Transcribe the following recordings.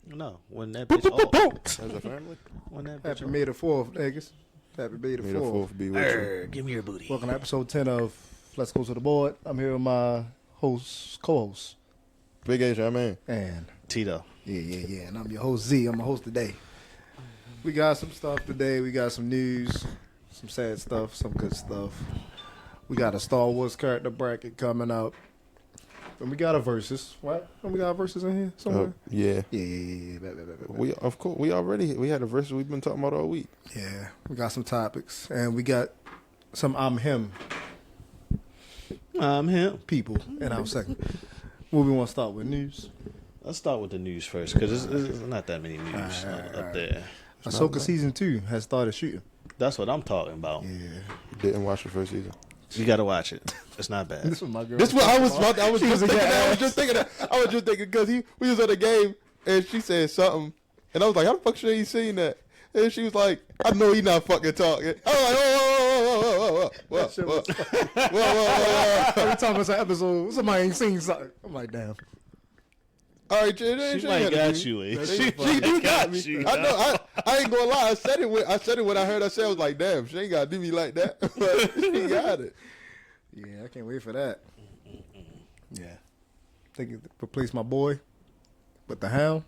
No, when that bitch off. As a family. When that bitch Happy off. May the 4th, niggas. Happy May the 4th. Be with you. Give me your booty. Welcome to episode 10 of Let's Go to the Board. I'm here with my co-host. Big H, man. And Tito. Yeah. And I'm your host, Z. I'm the host today. We got some stuff today. We got some news, some sad stuff, some good stuff. We got a Star Wars character bracket coming up. And we got a versus, right? And we got a versus in here somewhere. Yeah. Yeah. We had a versus we've been talking about all week. Yeah, we got some topics, and we got some I'm him people in our segment. What we want to start with news? Let's start with the news first, because there's not that many news up there. Ahsoka season 2 has started shooting. That's what I'm talking about. Yeah, Didn't watch the first season. You got to watch it. It's not bad. this was my girl. This what I was about. I was just thinking because we was at a game and she said something, and I was like, "How the fuck should he seen that?" And she was like, "I know he not fucking talking." I was like, "Whoa." Every time it's an episode, somebody ain't seen something. I'm like, damn. All right, She might got you. She do got me. I know. I ain't gonna lie. I said it when I heard her say. I was like, "Damn, she ain't gotta do me like that." But she got it. Yeah, I can't wait for that. Yeah, think it replace my boy with the Hound.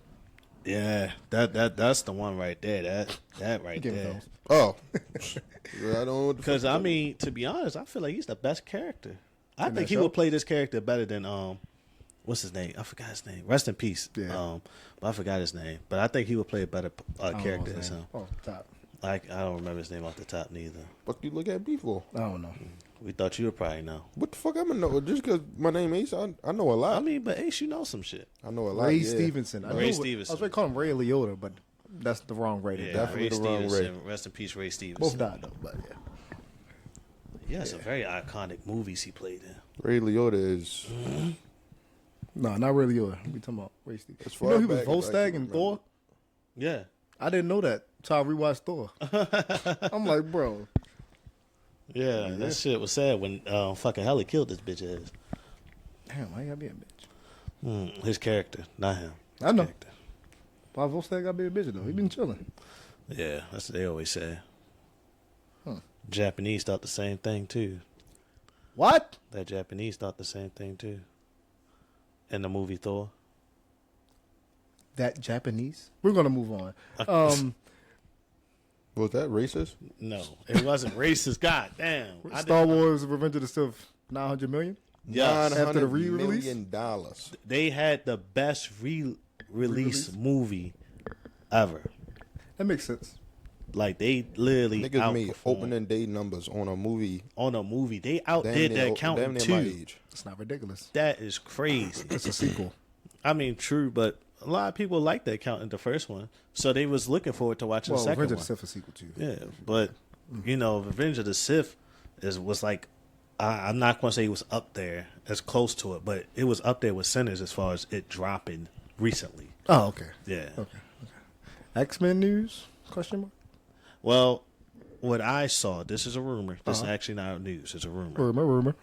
Yeah, that's the one right there. That right Give me there. those. Oh, I don't know. Because I mean, to be honest, I feel like he's the best character. I In think that he show? would play this character better than what's his name? I forgot his name. Rest in peace. Yeah. But I forgot his name. But I think he would play a better I don't know character his than name. him. Oh, top. Like I don't remember his name off the top neither. Fuck you look at me for? I don't know. We thought you would probably know. What the fuck I'm gonna know? Just because my name Ace, I know a lot. I mean, but Ace, you know some shit. I know a lot. Ray yeah. Stevenson. Ray Stevenson. I was going to call him Ray Liotta, but that's the wrong Ray. Yeah, definitely Ray the wrong Stevenson. Rest in peace, Ray Stevenson. Both died though, but yeah. Yeah, some very iconic movies he played in. Ray Liotta is. No, not Ray Liotta. We talking about Ray Stevenson. As You far know he was back as I Volstagg can in remember. Thor? Yeah. I didn't know that until I rewatched Thor. I'm like, bro. Yeah, that shit was sad when fucking Halle killed this bitch ass. Damn, why you gotta be a bitch? His character, not him. I know. Character. Why Volstagg gotta be a bitch though? He been chilling. Yeah, that's what they always say. Huh. Japanese thought the same thing too. What? That Japanese thought the same thing too. In the movie Thor. That Japanese? We're gonna move on. Was that racist? No, it wasn't racist. God damn. Star Wars Revenge of the Sith, 900 million? Yes. After the $900 re-release? million. They had the best re-release movie ever. That makes sense. Like they literally Niggas made outperformed opening day numbers on a movie. on a movie. They Damn outdid near- that counting damn near my too. age. It's not ridiculous. That is crazy. It's a sequel. I mean, true, but a lot of people like that counting the first one, so they was looking forward to watching Well, the second Revenge of one. the Sith is a sequel too. Yeah, but you know, Revenge of the Sith was like I'm not going to say it was up there as close to it, but it was up there with Sinners as far as it dropping recently. Oh, okay. Yeah. Okay. X-Men news? Question mark? Well, what I saw, this is a rumor. This is actually not news. It's a rumor. Rumor.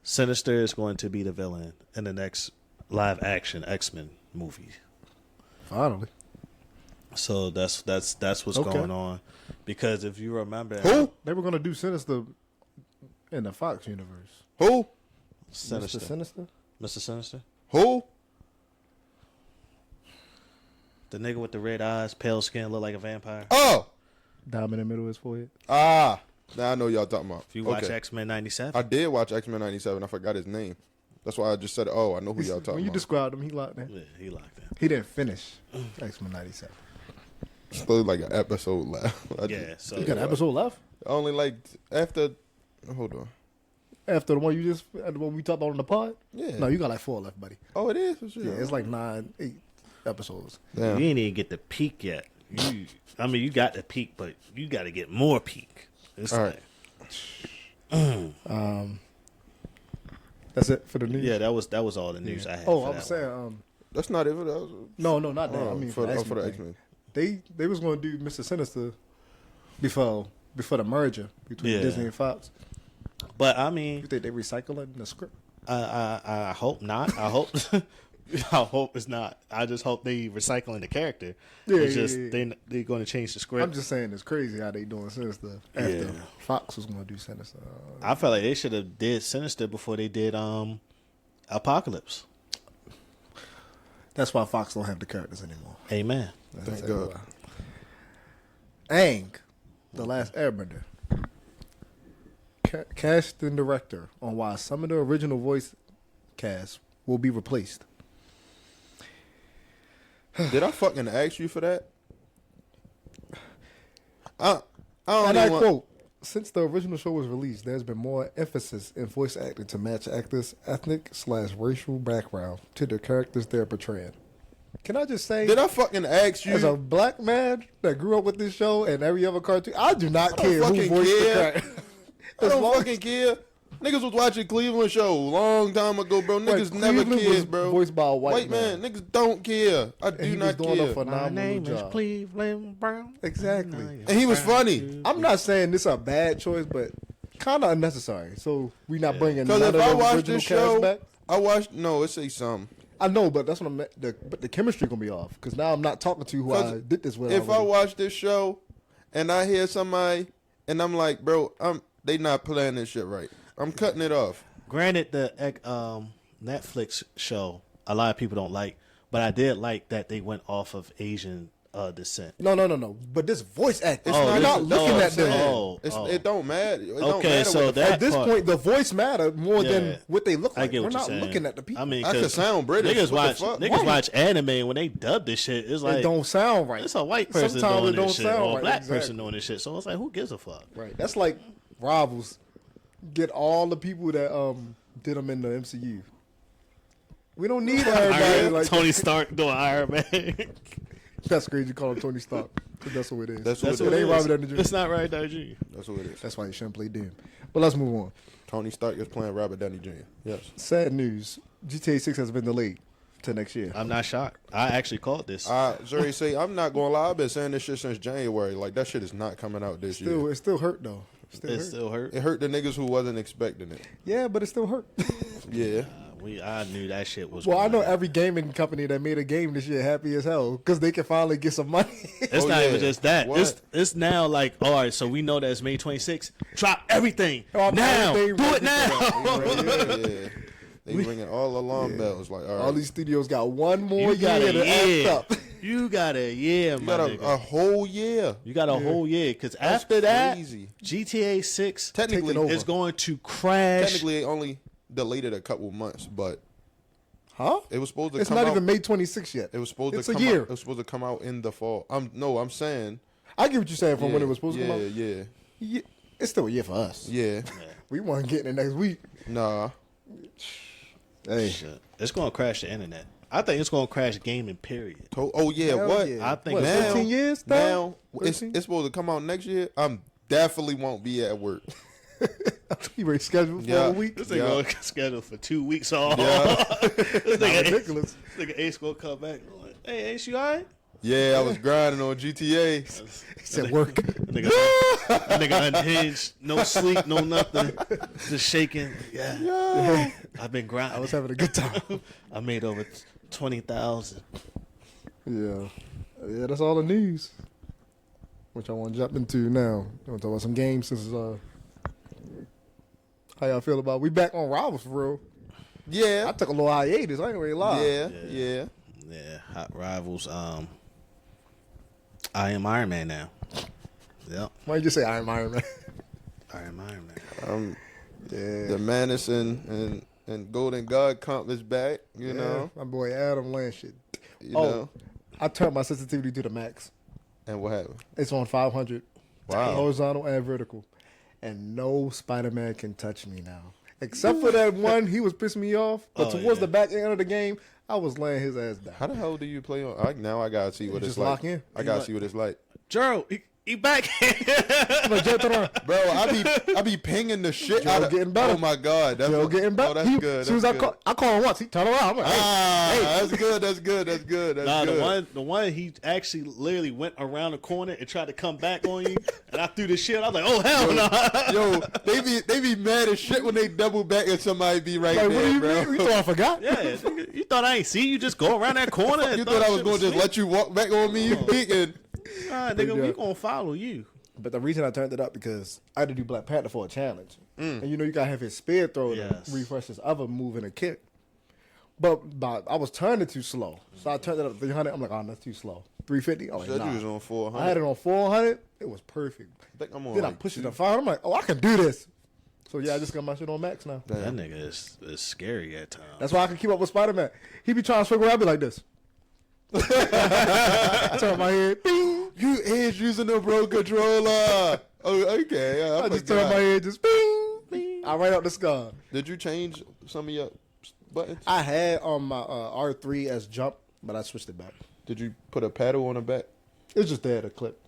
Sinister is going to be the villain in the next live action X-Men movie. Finally. So that's what's Okay. going on. Because if you remember, Who? They were gonna do Sinister in the Fox universe. Who? Sinister, Mr. Sinister? Mr. Sinister, Who? the nigga with the red eyes, pale skin, look like a vampire. Oh! Diamond in the middle of his forehead. Ah. Now I know y'all talking about. If you watch Okay. X-Men '97, I did watch X-Men 97. I forgot his name. That's why I just said, oh, I know who y'all talking When you about. described him, he locked in. yeah, he locked in. He didn't finish X-Men 97. Still like an episode left. Yeah, so You got an episode left? Only like after. Hold on. After the one the one we talked about on the pod? Yeah. No, you got like 4 left, buddy. Oh, it is? For sure. Yeah, it's like 9, 8 episodes. Damn. you ain't even get the peak yet. I mean, you got the peak, but you got to get more peak. It's All like, right. That's it for the news? yeah, that was all the news I had. Oh, for I that was one. saying, That's not it. That was, no, not that. oh, I mean, for, the for the X-Men X-Men. thing. They was going to do Mr. Sinister before the merger between Yeah. Disney and Fox. But I You mean, think they recycle it in the script? I hope not. I hope I hope it's not. I just hope they recycling the character. Yeah, it's yeah, just yeah. they're going to change the script. I'm just saying it's crazy how they doing Sinister after Fox was going to do Sinister. I felt like they should have did Sinister before they did Apocalypse. That's why Fox don't have the characters anymore. Amen. Thank God. Aang, The Last Airbender. Casting director on why some of the original voice cast will be replaced. Did I fucking ask you for that? I don't And I even want... quote, since the original show was released, there's been more emphasis in voice acting to match actors' ethnic/racial background to the characters they're portraying. Can I just say, Did I fucking ask you? as a black man that grew up with this show and every other cartoon, I do not don't care who fucking voiced the care. character. I don't fucking care. Niggas was watching Cleveland show long time ago, bro. Niggas never Cleveland was cared, bro. voiced by a white man. Niggas don't care. I And do he not was doing care. a phenomenal job. Cleveland Brown. Exactly. And he was funny. I'm not saying this is a bad choice, but kind of unnecessary. So we not bringing none Because of if the I watch original this cast show, back. no, it say something. I know, but that's what I'm. But the chemistry gonna be off because now I'm not talking to who I did this with. If I already. watch this show and I hear somebody and I'm like, bro, they not playing this shit right. I'm cutting it off. Granted, the Netflix show a lot of people don't like, but I did like that they went off of Asian descent. No. But this voice acting, It's you're not looking at them. It don't matter. It don't Okay, matter so what the that At this part- point, the voice matter more than what they look I like. get We're what you're not saying. looking at the people. I mean, I could 'cause sound British. Niggas What the watch fuck? watch anime and when they dub this shit. It's like it don't sound right. it's a white person Sometimes doing it don't this shit sound or a right, black exactly. person doing this shit. So it's like, who gives a fuck? Right. That's like Rivals. Get all the people that did them in the MCU. We don't need everybody like Tony Stark doing Iron Man. That's crazy. You call him Tony Stark. 'Cause that's what it is. That's what That's it what it it ain't is. Robert Downey Jr. It's not right, Downey Jr. That's what it is. That's why you shouldn't play Doom. But let's move on. Tony Stark is playing Robert Downey Jr. Yes. Sad news. GTA 6 has been delayed to next year. I'm not shocked. I actually called this. Zuri say, I'm not going to lie. I've been saying this shit since January. Like, that shit is not coming out this year. It still hurt though. It still hurt. It hurt the niggas who wasn't expecting it. Yeah, but it still hurt. Yeah. I knew that shit was. Well, I know going on. every gaming company that made a game this year happy as hell because they can finally get some money. It's Oh, not yeah. even just that. What? It's now like, all right, so we know that it's May 26th. Drop everything Oh, now. everything Do ready it now. for that. Yeah. They ringing all alarm bells. Like, all right. All these studios got one more You got year a to act year. up. You got a year, You my got nigga. a whole year. You got a whole year because That's after that, crazy. GTA 6 Technically, Taking over. is going to crash. technically, it only delayed it a couple months, but Huh? it was supposed to It's come not out. even May 26th yet. It was supposed It's to a come year. out. It was supposed to come out in the fall. I'm saying. I get what you're saying from yeah, when it was supposed yeah, to come out. Yeah. Yeah, it's still a year for us. Yeah. We want to get in the next week. Nah. Hey, Shit. It's going to crash the internet. I think it's going to crash gaming, period. Oh yeah. hell What? yeah. I think What, now- 15 years Now it's 13? supposed to come out next year. I'm definitely won't be at work. You already scheduled for Yeah. a week? This nigga Yeah. going to schedule for 2 weeks off. Yeah. This nigga ridiculous. This nigga Ace going to come back. Like, hey, Ace, you all right? Yeah, I was grinding on GTA. He said work. That nigga unhinged. No sleep, no nothing. Just shaking. Yeah. Yo. I've been grinding. I was having a good time. I made over 20,000. Yeah. Yeah, that's all the news. Which I want to jump into now. I want to talk about some games since how y'all feel about we back on Rivals for real. I Yeah. took a little hiatus. I ain't really lie. Yeah. Yeah, Hot Rivals. I am Iron Man now. Yep, Why you just say I'm Iron Man? I am Iron Man. Yeah. The Madison and Golden God comp is back. You know. My boy Adam Land shit. You know. I turned my sensitivity to the max. And what happened? It's on 500. Wow. Horizontal and vertical. And no Spider-Man can touch me now. Except for that one, he was pissing me off. But Oh, towards yeah. the back end of the game, I was laying his ass down. How the hell do you play on? Now I gotta see what You it's just like. lock in. I gotta see what it's like. Gerald, He back. Like, Joe, turn around. Bro, I be pinging the shit Joe out of. getting better. Oh my god, that's Joe getting better. Oh, that's good. As soon as I call him once, he turn around. I'm like, hey. That's good. That's good. That's good. That's Nah, good. the one he actually literally went around the corner and tried to come back on you, and I threw the shit. I was like, oh hell no. Yo, they be mad as shit when they double back and somebody be right Like, there, what do you bro. mean? You thought I forgot? Yeah, nigga, you thought I ain't see you just go around that corner? And You thought I was gonna just let you walk back on me, you peeking? Nah, nigga, we gonna follow you. But the reason I turned it up because I had to do Black Panther for a challenge, and you know you gotta have his spear throw Yes. to refresh his other move and a kick. But I was turning too slow, so I turned it up to 300. I'm like, oh, that's too slow. 350. I'm like, Said nah. you was on 400. I had it on 400. It was perfect. I think I'm on. Then I like pushed it 2. to 500. I'm like, oh, I can do this. So yeah, I just got my shit on max now. That nigga is scary at times. That's why I can keep up with Spider-Man. He be trying to swing around, I be like this. Turn my head. Bing. You is using the Pro Controller. Oh, okay. Yeah, I just turn my head, just bing, bing. I write out the scar. Did you change some of your buttons? I had on my R3 as jump, but I switched it back. Did you put a paddle on the back? It's just there to clip.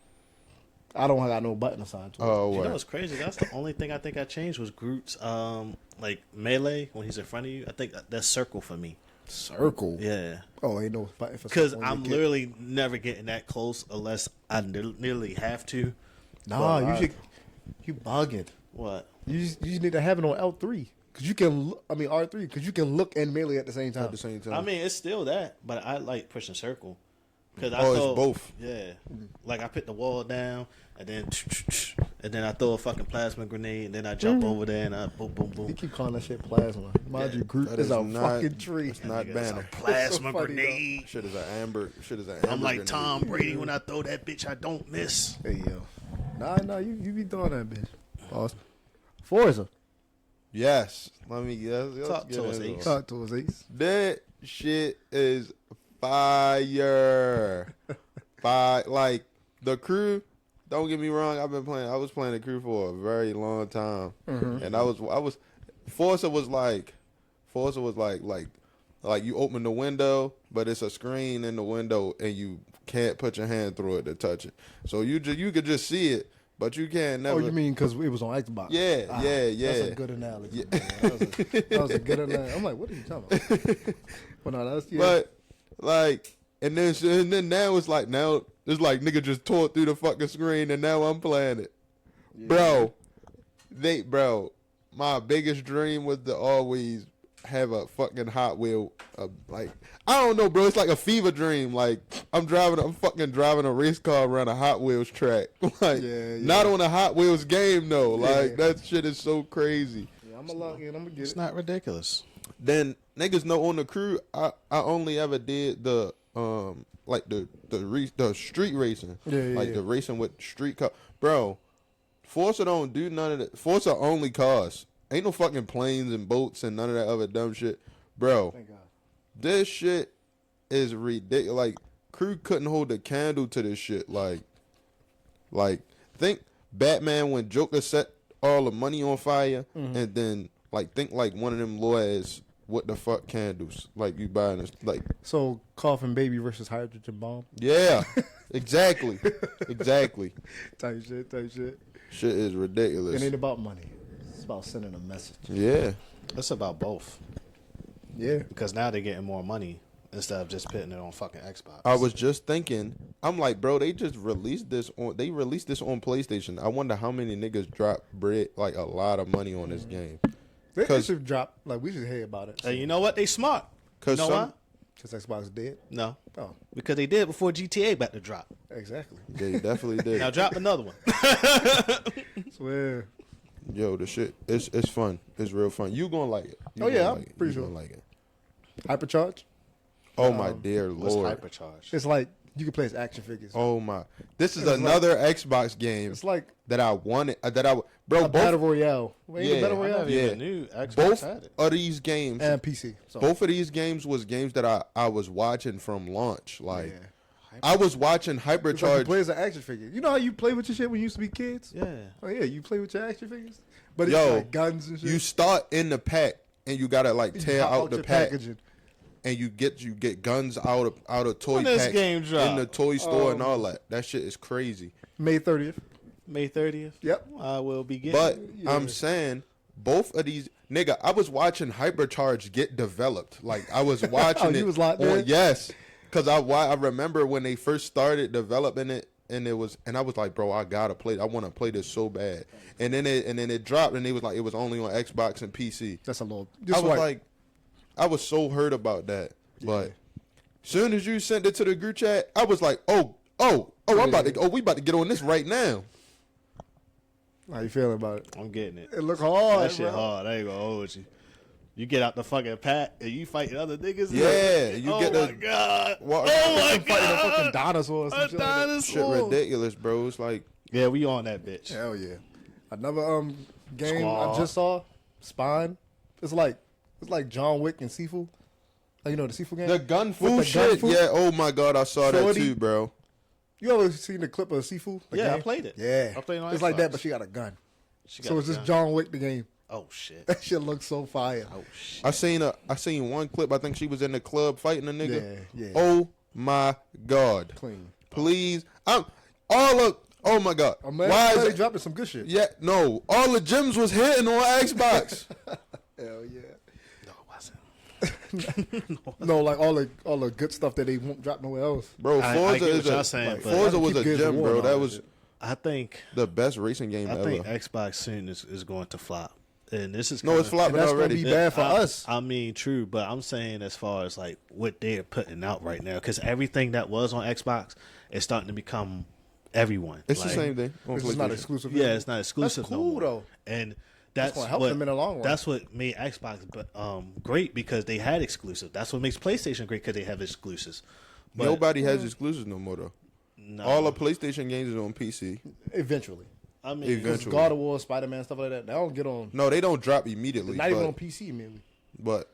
I don't got no button assigned to it. Oh, You know what? what's crazy? That's the only thing I think I changed was Groot's like melee when he's in front of you. I think that's circle for me. Circle. Yeah, Oh, ain't no button for because circle. I'm literally never getting that close unless I nearly have to. Nah, But, you bugging. What? You just need to have it on L3 because you can. R3 because you can look and melee at the same time. At the same time. I mean, it's still that, but I like pushing circle. Cause Oh, it's both. Yeah, like I put the wall down, and then I throw a fucking plasma grenade, and then I jump over there, and I boom, boom, You boom. keep calling that shit plasma. Mind you, Groot That is is a not- fucking tree. It's not Nigga, it's a banner. plasma So funny, grenade. Shit is an amber. I'm like grenade. Tom Brady when I throw that bitch, I don't miss. Hey yo, nah, you be doing that, bitch. Boss. Forza. Yes. Let me Talk to us, into Ace. it. Talk to us, Ace. That shit is fire. Like the crew. Don't get me wrong. I was playing the crew for a very long time, and I was. Forza was like you open the window, but it's a screen in the window, and you can't put your hand through it to touch it. So you could just see it, but you can't never. Oh, you mean because it was on Xbox? Yeah. That's a good analogy. Man. That was a good analogy. I'm like, what are you talking about? Well, no, that's But like, and then now it's like nigga just tore through the fucking screen, and now I'm playing it, bro. My biggest dream was to always have a fucking Hot Wheel. Like, I don't know, bro. It's like a fever dream. Like I'm fucking driving a race car around a Hot Wheels track. Like, not on a Hot Wheels game though. Like that shit is so crazy. Yeah, I'm gonna log in. I'm gonna get It's it. not ridiculous. Then niggas know on the crew, I only ever did the like the street racing, the racing with street car, bro. Forza don't do none of that. Forza only cars. Ain't no fucking planes and boats and none of that other dumb shit, bro. Thank God. This shit is ridiculous. Like crew couldn't hold a candle to this shit. Like think Batman when Joker set all the money on fire, and then think one of them lawyers. What the fuck candles? Like you buying this? Like So, coffin baby versus hydrogen bomb. yeah, exactly. Type shit. Shit is ridiculous. It ain't about money. It's about sending a message. Yeah. It's about both. Yeah. Because now they're getting more money instead of just putting it on fucking Xbox. I was just thinking, I'm like, bro, they released this on PlayStation. I wonder how many niggas drop bread, like a lot of money on this game. They should drop. Like, we should hear about it. Hey, you know what? They smart. You Cause know why? Because Xbox dead. No. Oh, Because they did before GTA about to drop. exactly. They definitely did. Now drop another one. Swear. Yo, the shit, it's fun. It's real fun. You gonna like it. You Oh, yeah, gonna I'm like it. pretty You sure. gonna like it. Hypercharge. Oh my dear What's lord. hypercharge? It's like you can play as action figures. Oh my. This is It's like- another Xbox game It's like that I wanted. Bro, a battle both royale. Wait, Yeah, battle I royale never Yeah. even knew Xbox both had it. of these games. and PC. So, Both of these games was games that I was watching from launch. Like yeah. I was watching It's like you Hypercharge. play as an action figure. You know how you play with your shit when you used to be kids? Yeah. Oh yeah, you play with your action figures, but it's Yo, like guns and shit. You start in the pack and you gotta like tear Pop out the your pack. packaging. and you get guns out of toy When this packs game drop? in the toy store and all that. That shit is crazy. May 30th. May 30th. Yep. I will be getting. But Yeah. I'm saying both of these nigga, I was watching Hypercharge get developed. Like I was watching it. You was locked in? Yes, because I remember when they first started developing it, and I was like, bro, I gotta play. I want to play this so bad. And then it dropped, and it was like it was only on Xbox and PC. That's a little. I was like, I was so hurt about that. But soon as you sent it to the group chat, I was like, oh, we about to get on this right now. How you feeling about it? I'm getting it. It look hard. That shit bro. hard. I ain't gonna hold you. You get out the fucking pack and you fighting other niggas. Yeah, you oh get my the god. Walk Oh my Fighting a fucking god. dinosaur or some A shit like that. dinosaur. shit ridiculous, bro. It's like Yeah, we on that bitch. Hell yeah. Another game Squad. I just saw, Spine. It's like John Wick and Sifu. Like, you know the Sifu game? the gun With fu the shit. gun fu? Yeah. Oh my god, I saw that 40. too, bro. You ever seen the clip of Sifu? The Yeah, I game? played it. Yeah. I played it on It's like that, Xbox. but she got a gun. She So got it's a just gun. John Wick the game. Oh shit. That shit looks so fire. Oh shit. I seen one clip. I think she was in the club fighting a nigga. Yeah. Oh my god. Clean. Please. Oh my god. Oh man, Why is they it? dropping some good shit. Yeah, no. All the gyms was hitting on Xbox. Hell yeah. No, it wasn't. No, like all the good stuff that they won't drop nowhere else. Bro, I Forza get is what y'all a saying, but Forza was Keep a Gears of gym, War bro. and all That that was shit. I think the best racing game ever. Xbox soon is going to flop. And this is No, it's kinda- And flopping that's gonna already. be bad for us. I mean, true, but I'm saying as far as like what they're putting out right now, because everything that was on Xbox is starting to become everyone. It's Like, the same thing. on This is not PlayStation. exclusive. Yeah, it's not exclusive. That's no cool more. though. And that's gonna help what, them in the long run. That's what made Xbox great because they had exclusive. That's what makes PlayStation great because they have exclusives. But Nobody has exclusives no more though. no, All the PlayStation games is on PC. Eventually. I mean, Eventually. Because God of War, Spider-Man, stuff like that, they don't get on. No, they don't drop immediately. Not even but- on PC immediately. But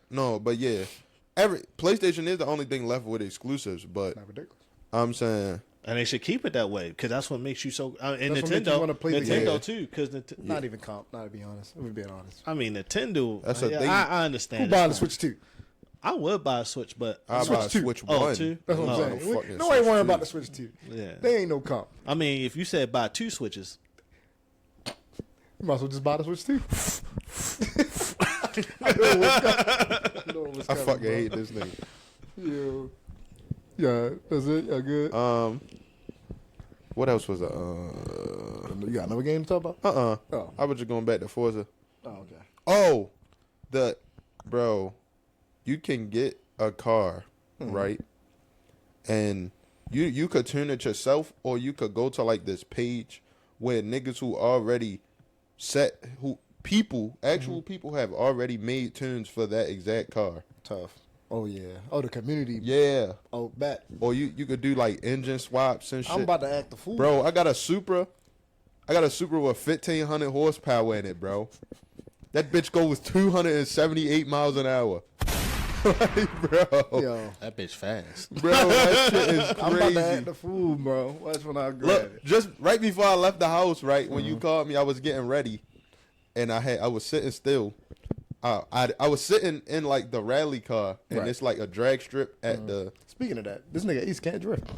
yeah, every PlayStation is the only thing left with exclusives. But Not ridiculous. I'm saying and they should keep it that way because that's what makes you so. And That's what makes you Nintendo, wanna play the Nintendo game. too, because Not even comp. Not to be honest. I'm being honest. I mean Nintendo. That's a yeah, thing. I understand. Who it's buying the fine. Switch 2? I would buy a Switch, but I Switch buy a 2. Switch Oh, One. 2? That's what Oh, I'm no saying. fucking Nobody Switch worrying 2. about the Switch 2. yeah. They ain't no comp. I mean, if you said buy 2 Switches, You might as well just buy the Switch 2. I fucking hate this thing. Yeah, that's it. Yeah, good. What else was You got another game to talk about? Oh. I was just going back to Forza. Oh, okay. Oh, bro, you can get a car, right? And you could turn it yourself, or you could go to like this page where niggas who already actual people have already made tunes for that exact car. Tough. Oh, yeah. Oh, the community. Yeah. Oh, bet. Or you could do like engine swaps and shit. I'm about to act the fool. Bro, I got a Supra with 1,500 horsepower in it, bro. That bitch goes 278 miles an hour. Like, bro. Yo. that bitch fast. Bro, that shit is I'm about to act crazy. the fool, bro. Watch when I grab Look, it. just right before I left the house, right, when you called me, I was getting ready. And I was sitting still. I was sitting in like the rally car, and Right. it's like a drag strip at the. Speaking of that, this nigga East can't drift.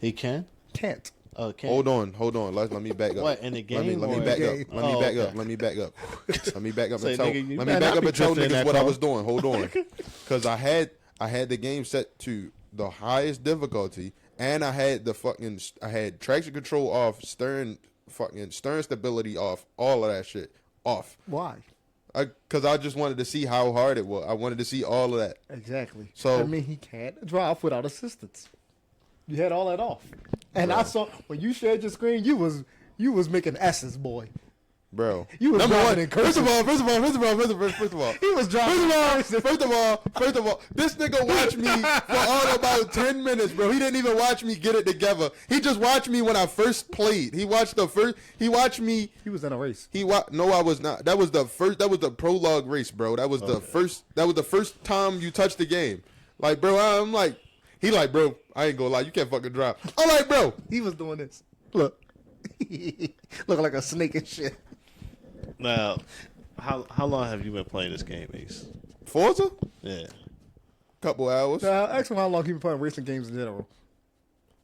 He can. Can't. Okay. Hold on. Let me back up. What, in the game Let me or- back game? up. Let me Oh, back okay. up. Let me back up. Let me back up Say, and tell. nigga, you Let me better back not up be and tell drifting in niggas that what I car. was doing. Hold on, because I had the game set to the highest difficulty, and I had traction control off, stern stability off, all of that shit off. Why? Because I just wanted to see how hard it was. I wanted to see all of that. Exactly. So- I mean, he can't drive without assistance. You had all that off, and I saw when you shared your screen, you was making S's, boy. Bro, You was number driving one. in First of cursive. all, He was driving. First of all, this nigga watched me for all about 10 minutes, bro. He didn't even watch me get it together. He just watched me when I first played. He watched me. He was in a race. No, I was not. That was the prologue race, bro. That was the first time you touched the game. Like, bro, I'm like, he like, bro, I ain't gonna lie, you can't fucking drive. I'm like, bro. He was doing this. Look, looking like a snake and shit. Now, how long have you been playing this game, Ace? Forza? Yeah. couple hours. Ask him how long he been playing racing games in general.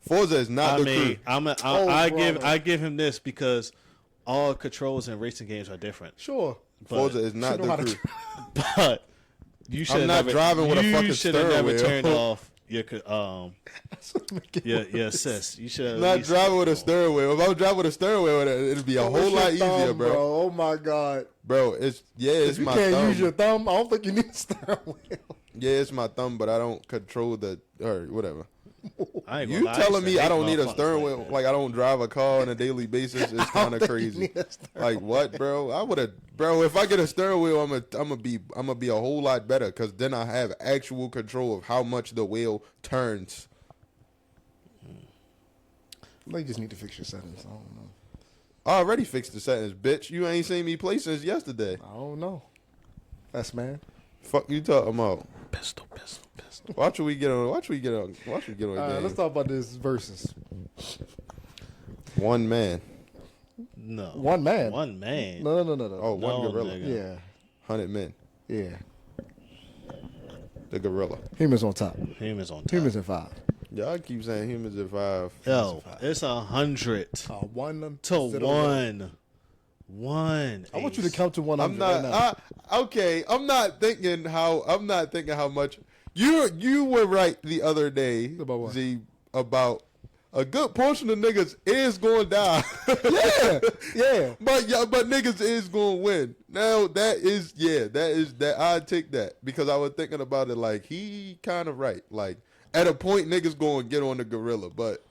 Forza is not the crew. I give him this because all controls in racing games are different. Sure. Forza is not the crew. But you should I'm not driving with a fucking steering wheel. You should have never turned off your assist. You should not driving with a steering wheel. If I was driving with a steering wheel, it'd be a whole lot easier, bro. Oh my god, bro, it's my thumb. You can't use your thumb. I don't think you need a steering wheel. Yeah, it's my thumb, but I don't control or whatever. You telling me I don't need a steering wheel? Like I don't drive a car on a daily basis? It's kind of crazy. Like what, bro? I would have, bro. If I get a steering wheel, I'm gonna be a whole lot better because then I have actual control of how much the wheel turns. You just need to fix your settings. I don't know. I already fixed the settings, bitch. You ain't seen me play since yesterday. I don't know. That's man. Fuck you talking about? Pistol. Watch what we get on. Watch what we get on. Game. Let's talk about this versus. One man. No. One man. No. Oh, one gorilla. Nigga. Yeah. 100 men. Yeah. The gorilla. Humans on top. Humans on top. Humans in 5. Y'all keep saying humans at 5. Yo, it's 100 1 to 1. 1. I want you to count to 100. I'm not. Okay. I'm not thinking how much. You were right the other day, About what? Z, about a good portion of niggas is going to die. Yeah. But niggas is going to win. Now that I take that because I was thinking about it like he kind of right. Like at a point niggas going to get on the gorilla, but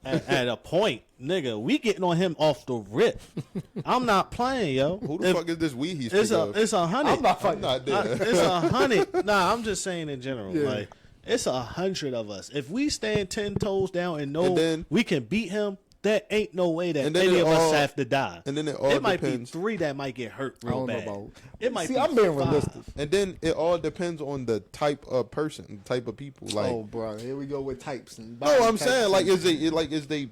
at a point, nigga, we getting on him off the rip. I'm not playing, yo. Who the fuck is this we he's It's 100. I'm not fighting. I'm not there. It's 100. Nah, I'm just saying in general. Yeah. Like it's 100 of us. If we stand 10 toes down and know then- we can beat him, there ain't no way that And then any it of us all- have to die. and then it all might depends. be 3 that might get hurt real I don't know bad. about- It might See, be I'm being 5. realistic. And then it all depends on the type of person, the type of people. Like, Oh, bro, here we go with types and. no, I'm saying like, is they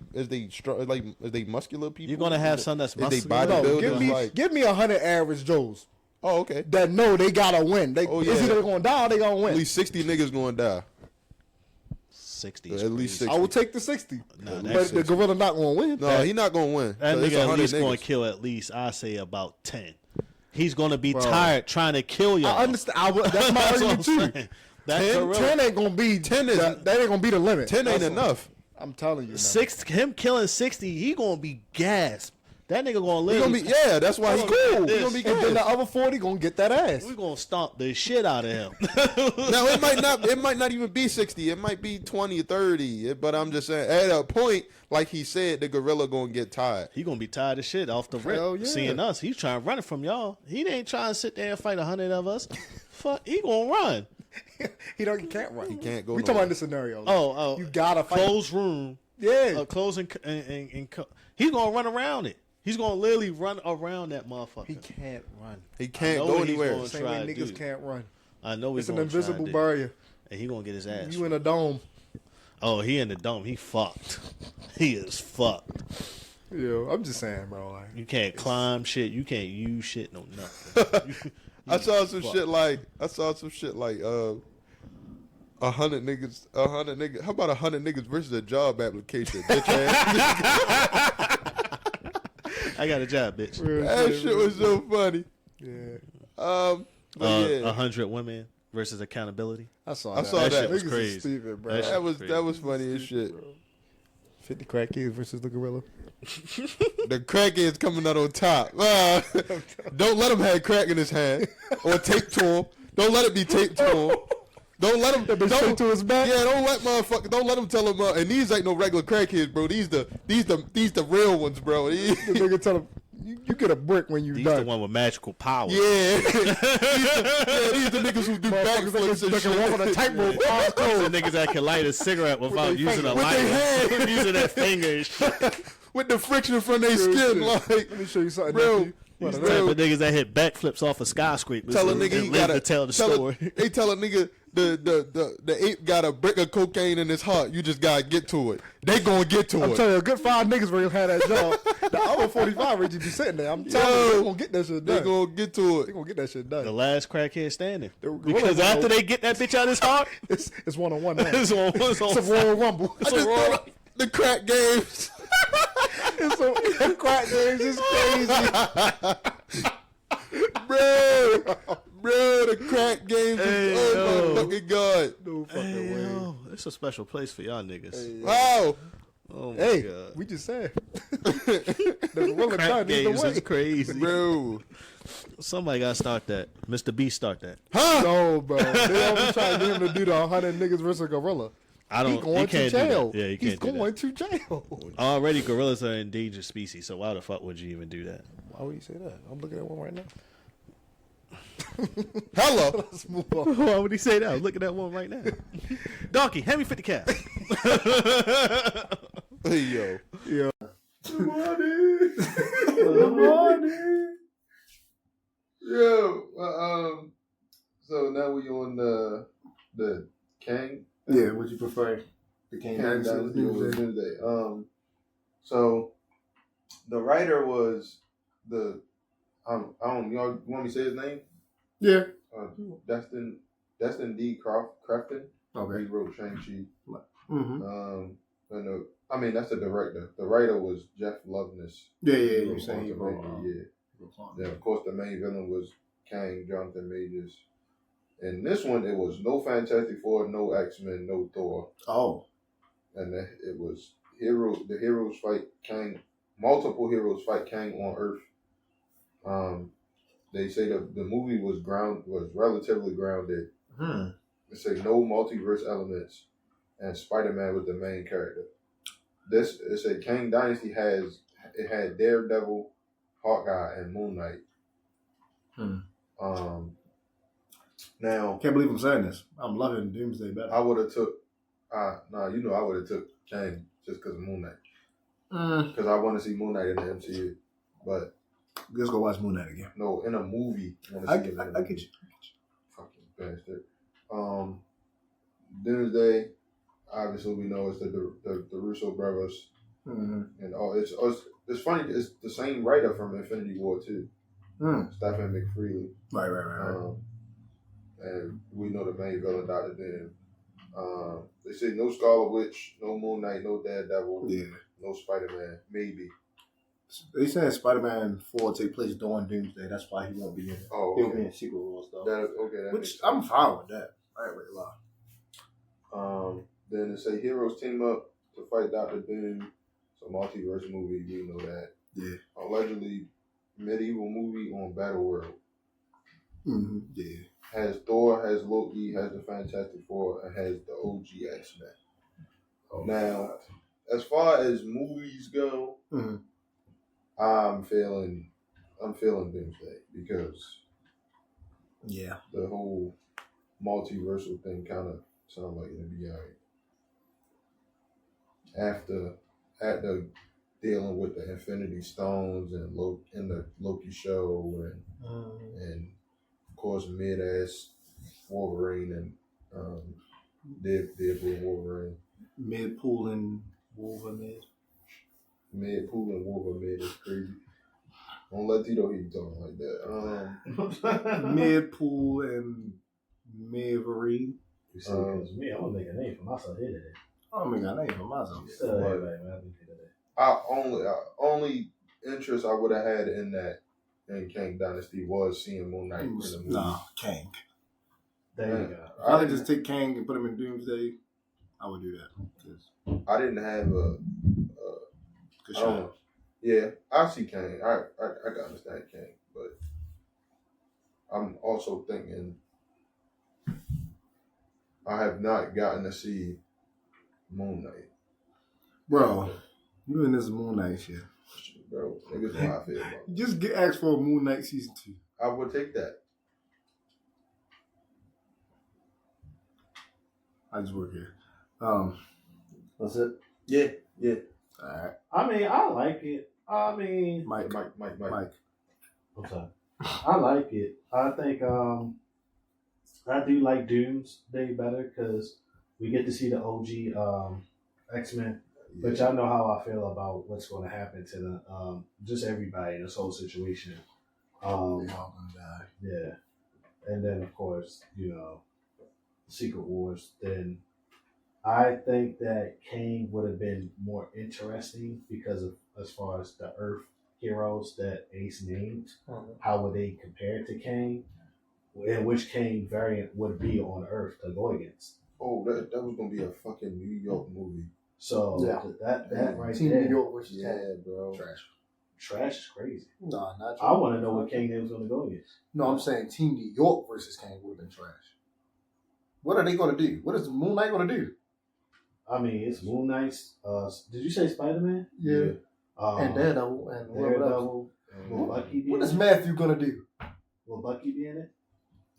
muscular people? You're gonna have some that's Is they muscular. No, bodybuilders? give me 100 average Joes Oh, okay. that know they gotta win. Oh, yeah. Is either gonna die or they gonna win. At least 60 niggas gonna die. 60. At least 60. I would take the 60, Nah, but that's the gorilla not gonna win. No, he not gonna win. That So it's nigga at 100 least gonna niggas. kill at least I say about 10. He's gonna be tired trying to kill y'all. I understand. That's my That's what argument I'm too. saying. That 10, gorilla- 10 ain't gonna be 10 that ain't gonna be the limit. 10 ain't That's what- enough. I'm telling you. Him killing 60, he gonna be gassed. That nigga gonna He live. gonna be that's why he He gonna cool. be He gonna be And then good. the other 40 gonna get that ass. We gonna stomp the shit out of him. Now it might not even be 60. It might be 20 or 30. But I'm just saying at a point, like he said, the gorilla gonna get tired. He gonna be tired of shit off the rip. Hell yeah. Seeing us, he's trying to run it from y'all. He ain't trying to sit there and fight 100 of us. Fuck, he gonna run. He can't run. He can't go We talking nowhere. about this scenario. Oh, you gotta fight. closed room. Yeah. Close and he's gonna run around it. He's gonna literally run around that motherfucker. He can't run. He can't I know go what he's anywhere. gonna Same try way to niggas do. can't run. I know he's It's an gonna try invisible to do. barrier. And he gonna get his ass. You in a dome. Oh, he in the dome. He fucked. He is fucked. Yeah, I'm just saying, bro. Like, You can't climb shit. You can't use shit. No nothing. I saw some shit like 100 niggas. How about 100 niggas versus a job application? Bitch ass. I got a job, bitch. That shit was so funny. yeah. But yeah, 100 women versus accountability. I saw I that. saw that. That shit was Niggas is crazy. stupid, bro. That shit that was funny as shit. 50 crackheads versus the gorilla. The crackhead's coming out on top. Don't let him have crack in his hand or tape to him. Don't let it be taped to him. Don't let him. straight to his back? Yeah, don't let him tell him. And these ain't no regular crackheads, bro. These the real ones, bro. The nigga tell him, you get a brick when you He's done. the one with magical powers. Yeah. these the niggas who do Motherfuckers backflips and that can walk on a shit. tightrope. Those the niggas that can light a cigarette without using a With lighter. their Using their fingers. With the friction from their skin, like, Let me show you something. bro. nephew. What, These a- type of niggas that hit backflips off of skyscrapers. Tell a and nigga he live gotta to tell the story. They tell a nigga the ape got a brick of cocaine in his heart. You just gotta get to it. They gonna get to I'm it. telling you, a good 5 niggas really had that job. The hour 45 Reggie be sitting there. I'm telling you, they're gonna get that shit done. They gonna get to it. They gonna get that shit done. The last crackhead standing. Because after they get that bitch out of his heart, it's 1-on-1 now. it's It's a Royal Rumble. I just thought the crack games. The crack games is crazy. Bro, the crack games is, oh my fucking God. No fucking hey, way. yo, it's a special place for y'all niggas. Wow. Oh my Hey, God. we just said. The gorilla Crack done either games way. is crazy. Bro. Somebody gotta start that. Mr. B start that. Huh? No, bro. They always trying to get him to do the 100 niggas versus gorilla. I don't. He's going to can't jail. do that. Yeah, you He's can't do going that. to jail. Already, gorillas are an endangered species. So why the fuck would you even do that? Why would you say that? I'm looking at one right now. Hello. Let's move on. Why would he say that? I'm looking at one right now. Donkey, hand me 50 cash. Hey, yo. Yeah. Good morning. Good morning. Yo, so now we on the Kang. Yeah, would you prefer the Kang Dynasty or Doomsday? So the writer was I don't y'all want me to say his name? Yeah. Destin D. Crafton. Okay. He wrote Shang-Chi. Mm-hmm. And that's the director. The writer was Jeff Loveness. Yeah, He you wrote saying he wrote. Yeah, of course, the main villain was Kang, Jonathan Majors. And this one, it was no Fantastic Four, no X-Men, no Thor. Oh. And it was the heroes fight Kang. Multiple heroes fight Kang on Earth. They say the movie was relatively grounded. They say no multiverse elements, and Spider-Man was the main character. It said Kang Dynasty had Daredevil, Hawkeye, and Moon Knight. Now Can't believe I'm saying this. I'm loving Doomsday better. I would have took I would have took Kang just because of Moon Knight. Because I want to see Moon Knight in the MCU, but Let's go watch Moon Knight again. no, in a movie. I get you. Fucking bastard. Doomsday, obviously we know it's the Russo brothers, and it's funny. It's the same writer from Infinity War too, Stephen McFeely. Right. And we know the main villain, Dr. Doom. They say no Scarlet Witch, no Moon Knight, no Daredevil, no Spider-Man, maybe. They saying Spider-Man 4 take place during Doomsday. That's why he won't be in it. Oh, He'll okay. be in sequel rules though. That Which I'm fine with that. I ain't really lie. Then they say heroes team up to fight Dr. Doom. It's a multiverse movie. We know that. Yeah. Allegedly, medieval movie on Battleworld. Yeah. Has Thor, has Loki, has the Fantastic Four, and has the OG X-Men. Oh, now, as far as movies go, I'm feeling Doomsday because the whole multiversal thing kind of sounds like it'll be alright. After dealing with the Infinity Stones and the Loki show and of course mid-ass Wolverine and Deadpool and Wolverine. Mid-pool and Wolverine. Mid-pool and Wolverine is crazy. Don't let Tito hear you talking like that. Mid-pool and Wolverine. You see, because me, I'm gonna make a name for myself here today. I'm gonna make a name for myself. Only interest I would have had in Kang Dynasty was seeing Moon Knight in the movie. Nah, Kang. There you go. If I could just take Kang and put him in Doomsday, I would do that. I didn't have a good shot. Yeah, I see Kang. I can understand Kang, but I'm also thinking I have not gotten to see Moon Knight. Bro, you in this Moon Knight shit. Bro, niggas know how I feel about it. Just get asked for a Moon Knight season 2. I would take that. I just work here. That's it. Yeah. All right. I mean, I like it. I mean, Mike. I'm sorry. I like it. I think I do like Doomsday better because we get to see the OG X-Men But y'all know how I feel about what's going to happen to the just everybody in this whole situation. They all gonna die. Yeah, and then of course Secret Wars. Then I think that Kang would have been more interesting because of as far as the Earth heroes that Ace named. How would they compare to Kang? And which Kang variant would be on Earth to go against? Oh, that was gonna be a fucking New York movie. So that right Team there, New York versus bro. trash is crazy. No, not I want to know what Kang was going to go against. No, I'm saying Team New York versus Kang would have been trash. What are they going to do? What is Moon Knight going to do? I mean, it's Moon Knight's. Did you say Spider-Man? Yeah. And Daredevil and Daredevil. Will Bucky be what in is it? Matthew going to do? Will Bucky be in it?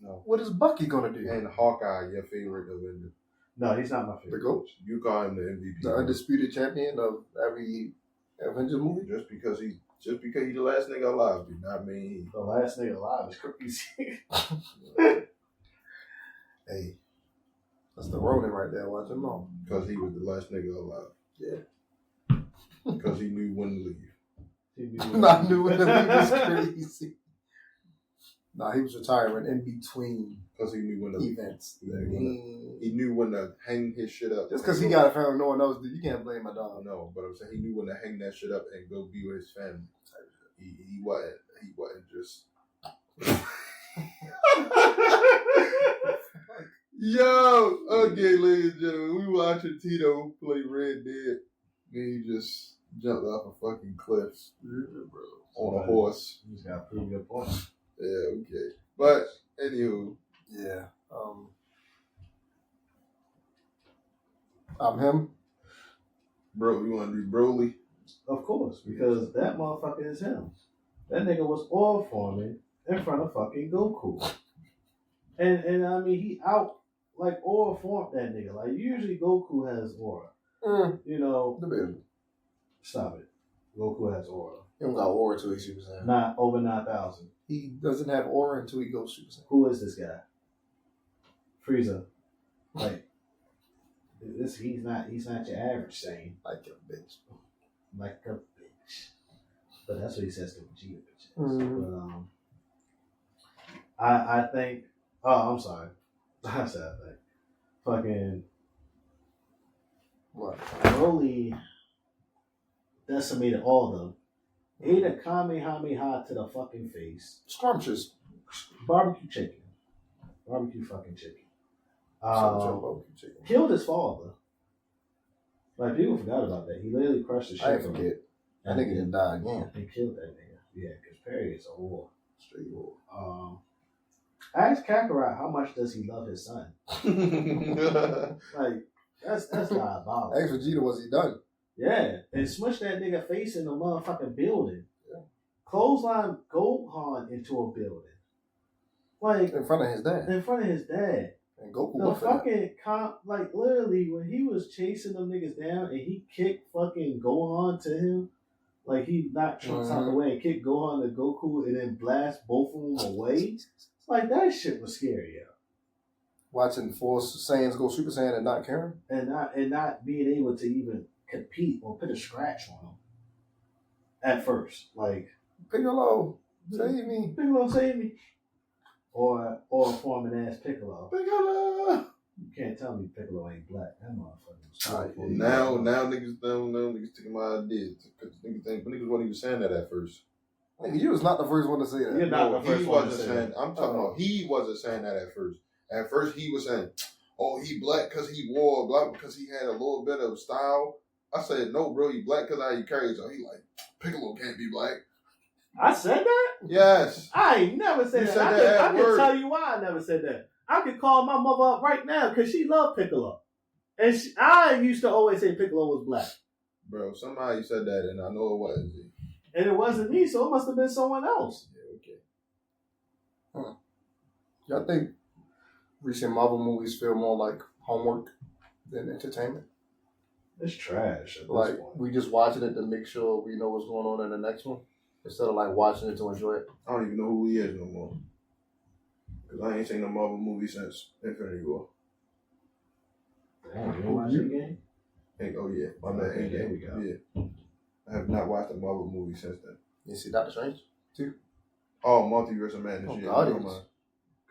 No. What is Bucky going to do? And Hawkeye, your favorite Avenger. No, he's not my The favorite. GOAT? You call him the MVP. The undisputed champion of every Avengers movie? Just because he's the last nigga alive, do not mean The last nigga alive is crazy. Hey, that's the Ronin right there. Watch him on. because he was the last nigga alive. Yeah. Because he knew when to leave. Not new in the league is crazy. Nah, he was retiring in between Because he knew when to leave. events. He knew when to hang his shit up. Just because he got a family no one else did, you can't blame my dog. No, but I'm saying he knew when to hang that shit up and go be with his family. He wasn't just. Yo, okay, ladies and gentlemen, we watching Tito play Red Dead. And he just jumped off a fucking cliff on a horse. You just gotta prove your point. Yeah, okay. But anywho, Yeah. I'm him. bro, you want to do Broly? Of course, because that motherfucker is him. That nigga was oil forming in front of fucking Goku. And I mean, he out like aura formed that nigga. Like usually Goku has aura. You know, Debatable. stop it. Goku has aura. He don't got aura until he's Super Saiyan. Not over 9,000. He doesn't have aura until he goes Super Saiyan. Who is this guy? Frieza. Like he's not your average Saiyan. Like a bitch. Like a bitch. But that's what he says to Vegeta bitches. Mhm. But I think I'm sorry. I said I think. Fucking What? Broly decimated all of them. Ate a Kamehameha to the fucking face. Scrumptious. Barbecue chicken. Barbecue fucking chicken. Barbecue chicken. Killed his father. Like people forgot about that. He literally crushed the shit. I didn't forget. That nigga didn't die again. He killed that nigga. Yeah, because Perry is a whore. Straight war. Ask Kakarot how much does he love his son. Like that's diabolical. Ask Vegeta, was he done? Yeah, and smush that nigga face in the motherfucking building. Yeah. Clothesline Gohan into a building. Like In front of his dad. in front of his dad. And Goku The went for that. fucking like literally when he was chasing them niggas down and he kicked fucking Gohan to him, like he knocked Trunks out the way and kicked Gohan to Goku and then blast both of them away. Like that shit was scary, yo. Watching four Saiyans go Super Saiyan and not caring. And not being able to even compete or put a scratch on him at first. Like Piccolo, save me. Piccolo save me. Or forming ass Piccolo. Piccolo. You can't tell me Piccolo ain't black. That motherfucker was powerful. Now niggas taking my ideas. Because niggas wasn't even saying that at first. Nigga, you was not the first one to say that. You're not the first He one to wasn't say saying. that. I'm talking about he wasn't saying that at first. At first he was saying, "Oh, he black because he wore black because he had a little bit of style." I said, "No, bro, he black because how he carries." So he like Piccolo can't be black. I said that? Yes. I ain't never said You that. said I that can word. tell you why I never said that. I could call my mother up right now because she loved Piccolo. And I used to always say Piccolo was black. Bro, somehow you said that, and I know it wasn't. And it wasn't me, so it must have been someone else. Yeah, okay. Y'all think recent Marvel movies feel more like homework than entertainment? It's trash at this Like, point. we just watching it to make sure we know what's going on in the next one? Instead of like watching it to enjoy it? I don't even know who he is no more. Because I ain't seen a Marvel movie since Infinity War. Damn, you didn't watch the game? Kang. Oh yeah, my bad. Okay, there we go. Yeah, I have not watched a Marvel movie since then. You see Doctor Strange? Oh, Multiverse of Madness. Oh, Yeah, Guardians. never mind.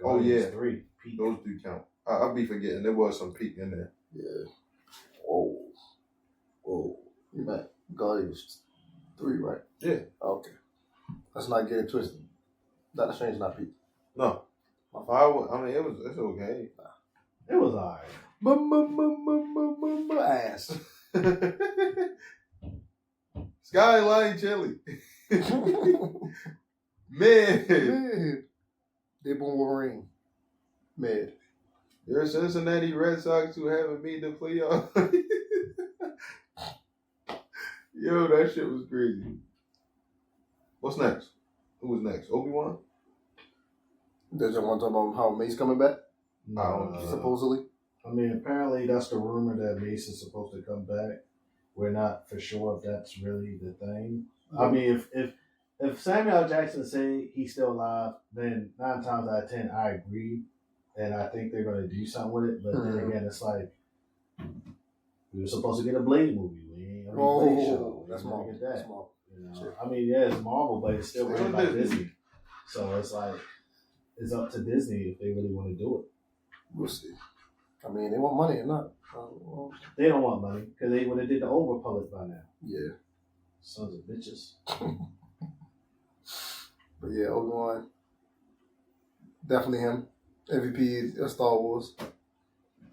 Guardians yeah. 3. Peak. Those do count. I'll be forgetting. There was some peak in there. Yeah. Whoa. You meant Guardians 3, right? Yeah. Okay. Let's not get it twisted. Doctor Strange not peak. No. It's okay. It was alright. Ass. Skyline Chili. Man. They born Wolverine. Mad. There are Cincinnati Red Sox who haven't made the playoff. Yo, that shit was crazy. What's next? Who was next? Obi-Wan? Does you want to talk about how Mace coming back? No, Supposedly. I mean, apparently that's the rumor that Mace is supposed to come back. We're not for sure if that's really the thing. I mean, if Samuel L. Jackson say he's still alive, then 9 times out of 10 I agree, and I think they're going to do something with it. But then again, it's like we were supposed to get a Blade movie. We ain't Blade show. That's Marvel. Marvel. Get that. That's Marvel. You know? I mean, yeah, it's Marvel, but it's still run by Disney. So it's like it's up to Disney if they really want to do it. We'll see. I mean, they want money or not. They don't want money because they would have did the Old Republic by now. Yeah. Sons of bitches. But yeah, Obi-Wan. Definitely him. MVP of Star Wars.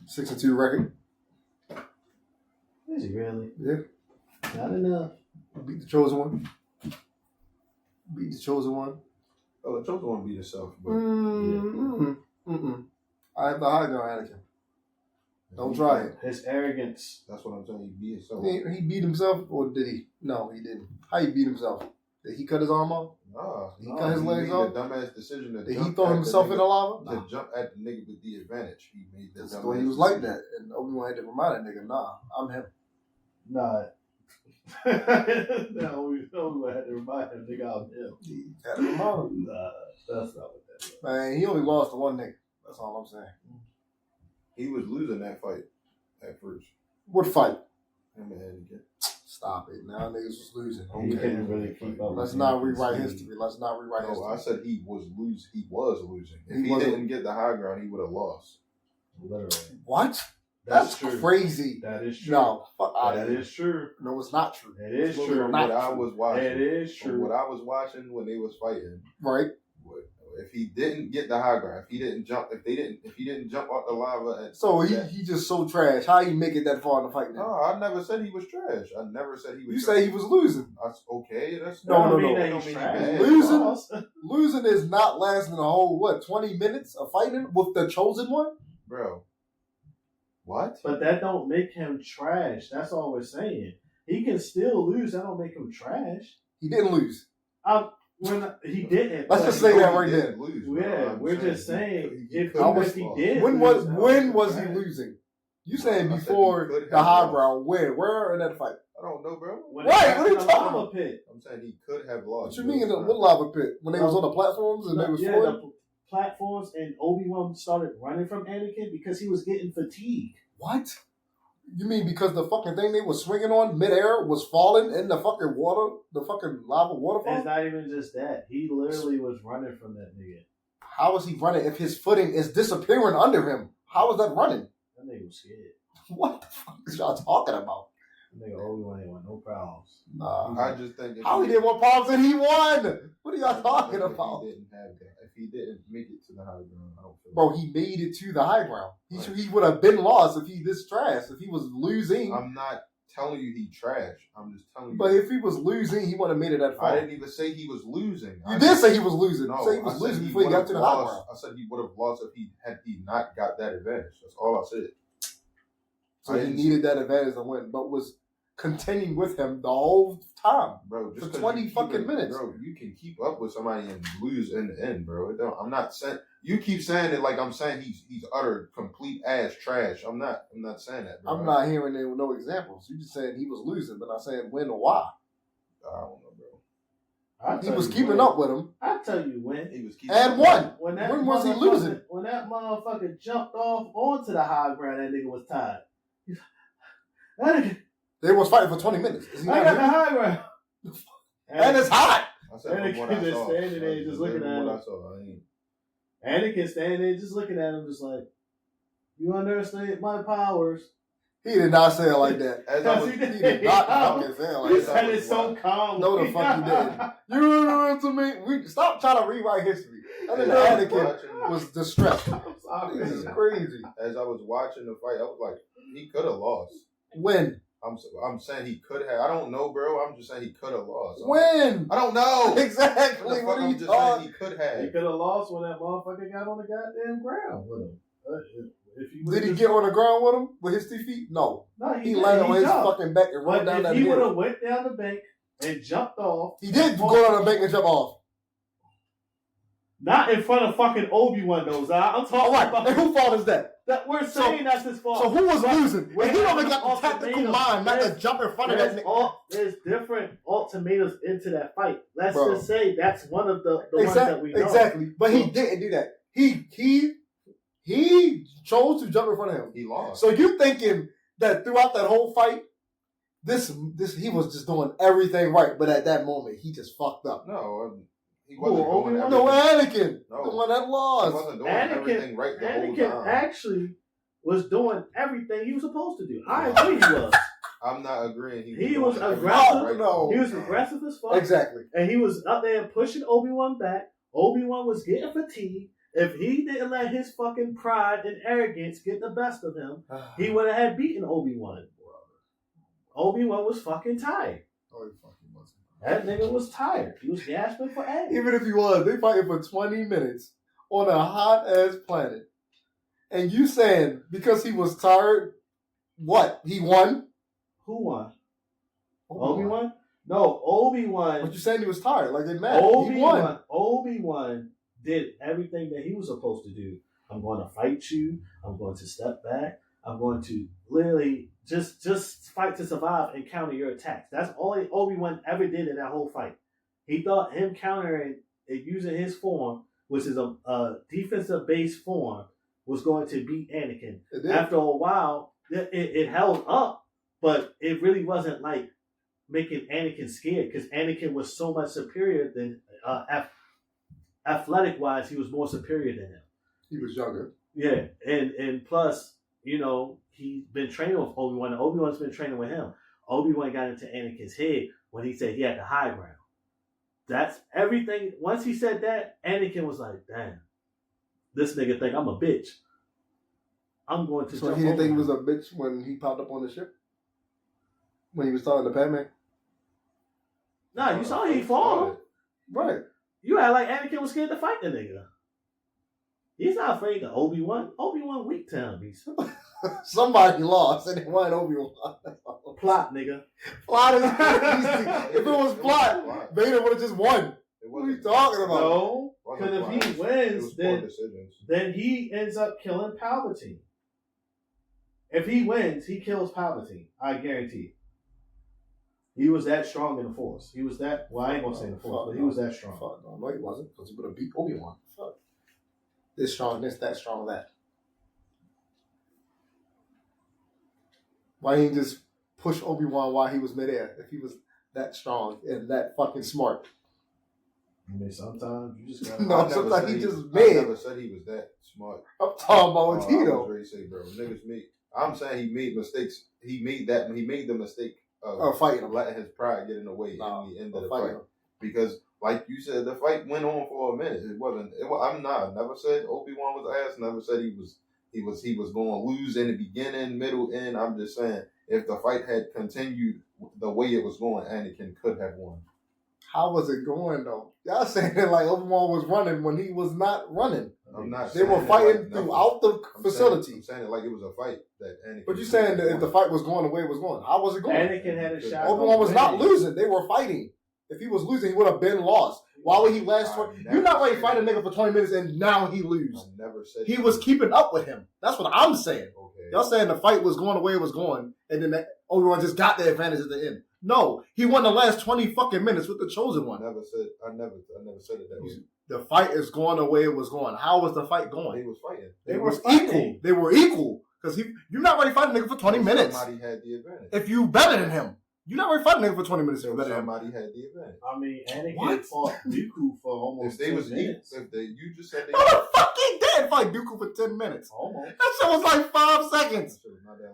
6-2 record. Is he really? Yeah. Not enough. Beat the Chosen One. Oh, the Chosen One beat himself. But I have the high ground, Anakin. Don't try it. His arrogance. That's what I'm saying. He beat himself. He beat himself, or did he? No, he didn't. How he beat himself? Did he cut his arm off? Nah. He cut his legs made off? the dumbass decision to Did jump he throw at himself the in nigga, the lava? To jump at the nigga with the advantage. He made the So dumbass he was like decision. that, and Obi-Wan had to remind that nigga, nah, I'm him. Nah. No, we had to remind him, nigga, I'm him. He had to remind him. Nah, that's not what that is. Man, he only lost to one nigga. That's all I'm saying. He was losing that fight at first. What fight? Him and Anakin. Stop it. Now niggas was losing. He couldn't really keep up. Let's with not him. rewrite history. Let's not rewrite No, history. I said he was losing. He was losing. If He he wasn't- didn't get the high ground, he would have lost. Literally. What? That's That's true. crazy. That is true. No, fuck out of That here. is true. No, it's not true. It is It's true. From not what I true. was watching. It is From true. what I was watching when they was fighting. Right? If he didn't get the high ground, if he didn't jump out the lava, and So he just so trash. How he make it that far in the fight no, now? I never said he was trash. I never said he was. You trash. say he was losing. That's okay. That's No, That don't no, mean no. that Don't he's mean trash. bad. Losing? Lost. Losing is not lasting a whole, 20 minutes of fighting with the Chosen One? bro. What? But that don't make him trash. That's all we're saying. He can still lose. That don't make him trash. He didn't lose. He didn't. Let's but- just say that right He there. didn't lose, bro. Yeah, I'm we're just he- saying he if could have he lost. did. When lose, was that when was was he trash. losing? You saying I said he before could the have high lost. ground? Where in that fight? I don't know, bro. When Right, they what are you got in the talking lava pit. I'm saying he could have lost. What you mean? What lava pit? When they was on the platforms and they was Yeah, floating? the platforms and Obi-Wan started running from Anakin because he was getting fatigued. What? You mean because the fucking thing they was swinging on midair was falling in the fucking water, the fucking lava waterfall? It's not even just that. He literally was running from that nigga. How is he running if his footing is disappearing under him? How is that running? That nigga was scared. What the fuck is y'all talking about? That nigga Obi-Wan ain't want no problems. Nah. I just think if How he did more problems than he won? What are y'all talking if about? He didn't have that. If he didn't make it to the high ground, I don't feel. Bro, he made it to the high ground. He would have been lost if he this trash. If he was losing. I'm not telling you he trash. I'm just telling you. But if he was losing, he would have made it that I far. didn't even say he was losing. You did say he was losing. No, You said he was I said losing before he got would've to the high lost. ground. I said he would have lost if he not got that advantage. That's all I said. So I he didn't- needed that advantage to win, but was contending with him the whole time. Bro, just For 'cause 20 you keep fucking it- minutes. Bro, you can keep up with somebody and lose in the end, bro. It don't, I'm not saying you keep saying it like I'm saying he's utter complete ass trash. I'm not saying that, bro. I'm not hearing no examples. You just saying he was losing, but not saying when or why. I don't know, bro. I'll He tell was you keeping when. up with him I'll tell you when. He was keeping and up. won. When that When was he motherfucker- losing? When that motherfucker jumped off onto the high ground, that nigga was tired. He's like, They was fighting for 20 minutes. Is he I not got the here? high ground. And it's hot. I said from what I Anakin is saw. standing there just looking at what him. I saw. I ain't. Anakin standing there just looking at him, just like, you understand my powers. He did not say it like that. As I was, He did not fucking say it He like that. said it so calm. No, the fuck you didn't. You know to me. We stop trying to rewrite history. That as nigga I was Anakin watching- was distressed. I'm sorry. This is crazy. as I was watching the fight, I was like, he could have lost. When? I'm saying he could have. I don't know, bro. I'm just saying he could have lost. When? I don't know. Exactly. What are I'm you just saying talking? he could He have. could have lost when that motherfucker got on the goddamn ground with him. If he Did he get on the ground with him with his 2 feet? No. No, He landed on his jumped. fucking back and run But down if that he would hill. have went down the bank and jumped off, He did go down the bank and jump off. not in front of fucking Obi-Wan though, Zah. I'm All talking right. about And who fault is that? that. We're saying that's his fault. So who was losing? We're And he only having got the tactical ultimatums. mind not to There's- jump in front of that nigga. There's different ultimatums into that fight. Let's Bro. just say that's one of the ones that we know. Exactly. But he didn't do that. He chose to jump in front of him. He lost. So you thinking that throughout that whole fight, this he was just doing everything right, but at that moment he just fucked up. No, he wasn't Who, doing Obi-Wan? No, everything. Anakin, No. the one that He lost. wasn't doing everything right the whole Anakin time. actually was doing everything he was supposed to do. I agree he was. I'm not agreeing. He was doing everything aggressive. right the No. whole He was time. aggressive as fuck. Exactly. And he was up there pushing Obi-Wan back. Obi-Wan was getting fatigued. If he didn't let his fucking pride and arrogance get the best of him, he would have had beaten Obi-Wan. Obi-Wan was fucking tired. Oh, he fucking wasn't. That nigga was tired. He was gasping for air. Even if he was, they fighting for 20 minutes on a hot ass planet. And you saying because he was tired, what? He won? Who won? Obi-Wan? No, Obi-Wan. But you saying he was tired, like they mad. He won. Obi-Wan did everything that he was supposed to do. I'm going to fight you. I'm going to step back. I'm going to literally just fight to survive and counter your attacks. That's all Obi-Wan ever did in that whole fight. He thought him countering and using his form, which is a defensive-based form, was going to beat Anakin. It did. After a while, it held up, but it really wasn't like making Anakin scared because Anakin was so much superior than athletic-wise, he was more superior than him. He was younger. Yeah, and plus, you know, he's been training with Obi-Wan, and Obi-Wan's been training with him. Obi-Wan got into Anakin's head when he said he had the high ground. That's everything. Once he said that, Anakin was like, damn, this nigga think I'm a bitch. I'm going to So jump he didn't over think he him. was a bitch when he popped up on the ship? When he was talking to Padme? Nah, you saw he fall. Right. You act like Anakin was scared to fight the nigga. He's not afraid of Obi-Wan. Obi-Wan weak to him. He's Somebody lost and it wasn't Obi-Wan. plot, nigga. Plot is crazy. If it was plot, Vader would have just won. What are you talking about? No, because if he It wins, was poor then decisions. he ends up killing Palpatine. If he wins, he kills Palpatine. I guarantee it. He was that strong in the Force. He was that, well, I ain't going to say the Force, but he was that strong. Fuck, no, he wasn't, because he would have beat Obi-Wan. Fuck. This strong, that strong, that. Why didn't he just push Obi-Wan while he was midair if he was that strong and that fucking smart? I mean, sometimes you just gotta... No, I never sometimes said he just I mad. never said he was that smart. I'm talking about I was Tito. ready to say, bro, niggas make. I'm saying he made mistakes. He made the mistake of Fighting him. letting his pride get in the way in the end of the Fighting fight. him. Because, like you said, the fight went on for a minute. It wasn't. I'm not. Never said Obi-Wan was ass. Never said he was going to lose in the beginning, middle, end. I'm just saying if the fight had continued the way it was going, Anakin could have won. How was it going, though? Y'all saying that like Obi-Wan was running when he was not running. I'm not. They saying were it fighting like nothing. throughout the facility. I'm saying it like it was a fight that Anakin. But you saying that if the fight was going the way it was going, how was it going? Anakin had a shot. Obi-Wan was not losing. They were fighting. If he was losing, he would have been lost. Why would he last 20? You're not ready to fight a nigga for 20 minutes and now he lose. I never said He was keeping up with him. That's what I'm saying. Okay. Y'all saying the fight was going the way it was going, and then Obi-Wan just got the advantage at the end. No, he won the last 20 fucking minutes with the Chosen I One. never said it that way. The fight is going the way it was going. How was the fight going? He was fighting. They They were were fighting. equal. They were equal. Because you're not ready to fight a nigga for 20 minutes. Somebody had the advantage. If you better than him. You're not ready to fight a nigga for 20 minutes if you better than him. Somebody had the advantage. I mean, Anakin fought Dooku for almost 10 minutes. You just said they... No, the fuck he did fight Dooku for 10 minutes. Almost. That shit was like 5 seconds.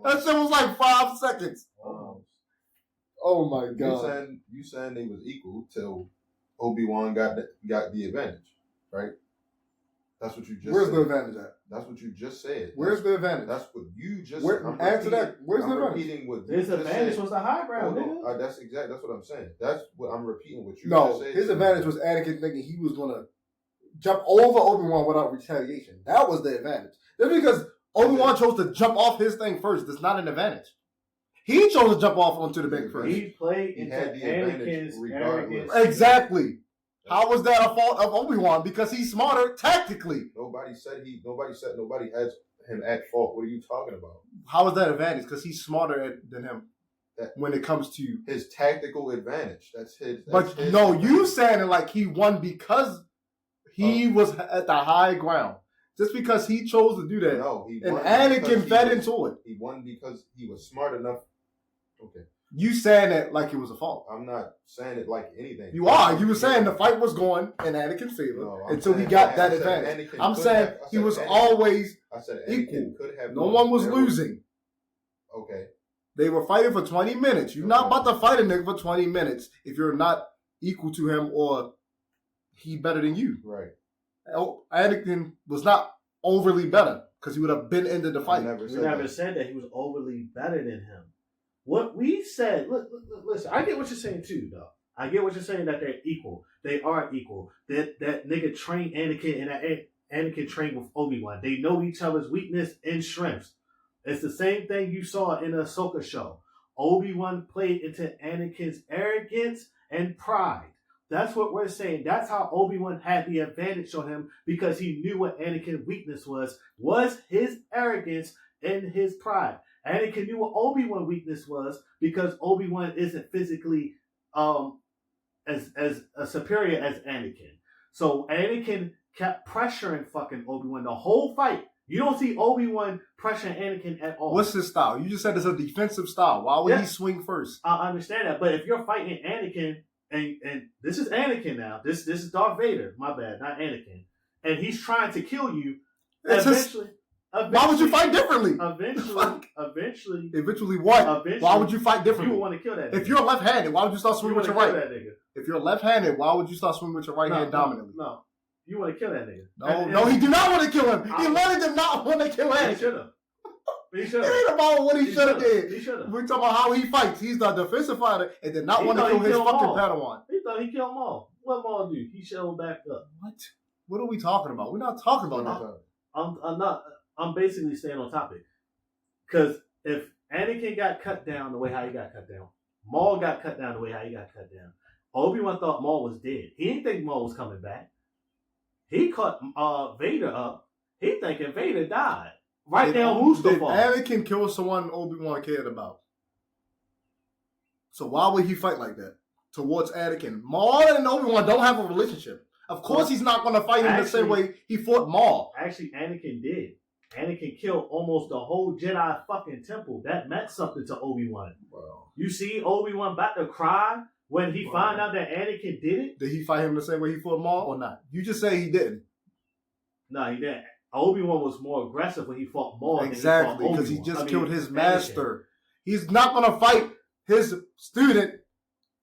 That shit was like 5 seconds. Almost. Oh my god. You saying they was equal till Obi-Wan got the advantage, right? That's what you just Where's said. the advantage at? That's what you just said. Where's the advantage? That's what you just said. Answer that. Where's the advantage? Repeating what His advantage was the high ground, nigga. That's what I'm saying. That's what I'm repeating what you No, just said. his advantage was Anakin thinking he was gonna jump over Obi-Wan without retaliation. That was the advantage. Just because Obi-Wan chose to jump off his thing first, that's not an advantage. He chose to jump off onto the bank first. He played into had the advantage Anakin's regardless. arrogance. Exactly. How was that a fault of Obi-Wan? Because he's smarter tactically. Nobody has him at fault. What are you talking about? How is that advantage? Because he's smarter than him when it comes to his tactical advantage. You saying it like he won because he was at the high ground. Just because he chose to do that. No, he and won. Anakin fed into it. He won because he was smart enough. Okay. You saying it like it was a fault. I'm not saying it like anything. You are. You were saying the fight was going in Anakin's favor until he got that advantage. I'm saying he was always equal. No one was losing. Okay. They were fighting for 20 minutes. You're not about to fight a nigga for 20 minutes if you're not equal to him or he better than you. Right. Anakin was not overly better because he would have been into the fight. We never said that he was overly better than him. What we said, listen, I get what you're saying too, though. I get what you're saying that they're equal. They are equal. That nigga trained Anakin and that Anakin trained with Obi-Wan. They know each other's weakness and strengths. It's the same thing you saw in the Ahsoka show. Obi-Wan played into Anakin's arrogance and pride. That's what we're saying. That's how Obi-Wan had the advantage on him because he knew what Anakin's weakness was his arrogance and his pride. Anakin knew what Obi-Wan's weakness was because Obi-Wan isn't physically as superior as Anakin. So Anakin kept pressuring fucking Obi-Wan the whole fight. You don't see Obi-Wan pressuring Anakin at all. What's his style? You just said it's a defensive style. Why would he swing first? I understand that, but if you're fighting Anakin, and this is Anakin now, this is Darth Vader, my bad, not Anakin, and he's trying to kill you, eventually, why would you fight differently? Eventually what? Why would you fight differently? You would want to kill that nigga. If you're left-handed, why would you start swinging with your right? That nigga. If you're left-handed, why would you start swinging with your right hand dominantly? No. You want to kill that nigga. No, he do not want to kill him. He literally did not want to kill him. He should have. He should have. It ain't about what he should have did. He should have. We're talking about how he fights. He's the defensive fighter and did not want to kill his fucking Padawan. He thought he killed Maul. What Maul do? He showed back up. What? What are we talking about? We're not talking about that. I'm not. I'm basically staying on topic. Because if Anakin got cut down the way how he got cut down, Maul got cut down the way how he got cut down, Obi-Wan thought Maul was dead. He didn't think Maul was coming back. He cut Vader up. He thinking Vader died. Right now, Mustafar. Did Anakin kill someone Obi-Wan cared about? So why would he fight like that towards Anakin? Maul and Obi-Wan don't have a relationship. Of course he's not going to fight him the same way he fought Maul. Actually, Anakin did. Anakin killed almost the whole Jedi fucking temple. That meant something to Obi-Wan. Wow. You see Obi-Wan about to cry when he found out that Anakin did it? Did he fight him the same way he fought Maul or not? You just say he didn't. No, he didn't. Obi-Wan was more aggressive when he fought Maul. Exactly, because he just killed his master. He's not going to fight his student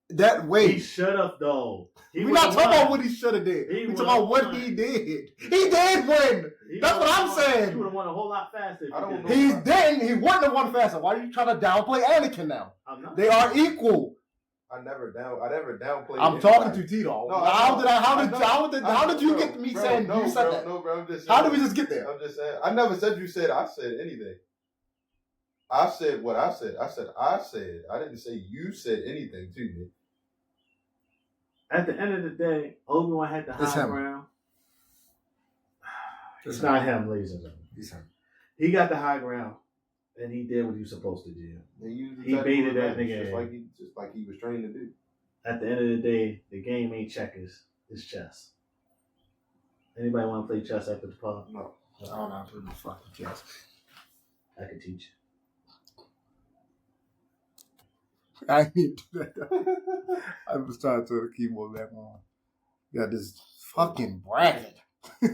that way. He should have, though. We're not talking about what he should have did. We're talking about what he did. He did win. That's what I'm saying. He would have won a whole lot faster. He didn't. He wouldn't have won faster. Why are you trying to downplay Anakin now? I'm not. They are equal. I never downplayed. I'm talking to Tito. No, how did you get me saying you said that? No, bro. I'm just saying. How did we just get there? I'm just saying. I never said you said. I said anything. I said what I said. I said. I didn't say you said anything to me. At the end of the day, Obi-Wan had the high ground. It's not him, ladies and gentlemen. He's him. He got the high ground, and he did what he was supposed to do. He baited that nigga just like he was trained to do. At the end of the day, the game ain't checkers. It's chess. Anybody want to play chess after the pod? No. I don't know how to play the fucking chess. I could teach I need to do that. I was trying to turn the keyboard back on. Got this fucking bracket. you.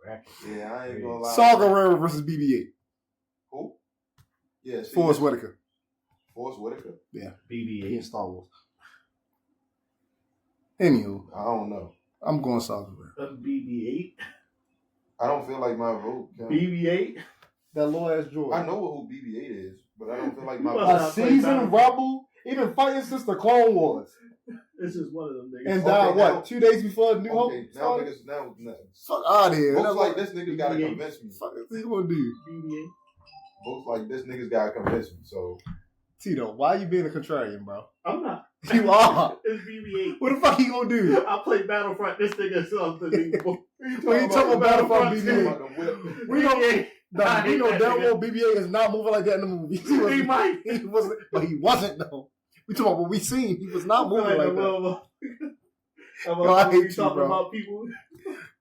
Bracket. Yeah, I ain't gonna lie. Saw Gerrera versus BB-8. Who? Yeah, see, Forrest Whitaker. Forrest Whitaker? Yeah. BB-8. He in Star Wars. Anywho, I don't know. I'm going Saw Gerrera. BB-8. I don't feel like my vote counts. BB-8. That low ass George. I know who BB-8 is, but I don't feel like my You vote. must A not seasoned rebel. He been fighting since the Clone Wars. This is one of them niggas. And Okay, died, now- what, 2 days before New Hope Okay, now started? niggas, now. Fuck out of here. Folks That's like this nigga gotta BB-8. convince me. Fuck is he gonna do? BB-8. Folks like this niggas gotta convince me. So Tito, why you being a contrarian, bro? I'm not. You are. It's BB-8. What the fuck he gonna do? I played Battlefront. This nigga is something. When you talking about Battlefront talking BB-8, about the whip. we don't. BB-8. Nah, we know that damn nigga. well BB-8 is not moving like that in the movie. He might. He wasn't, but he wasn't though. We talking about what we seen. He was not moving like that. Yo, I hate you, talking bro. about people.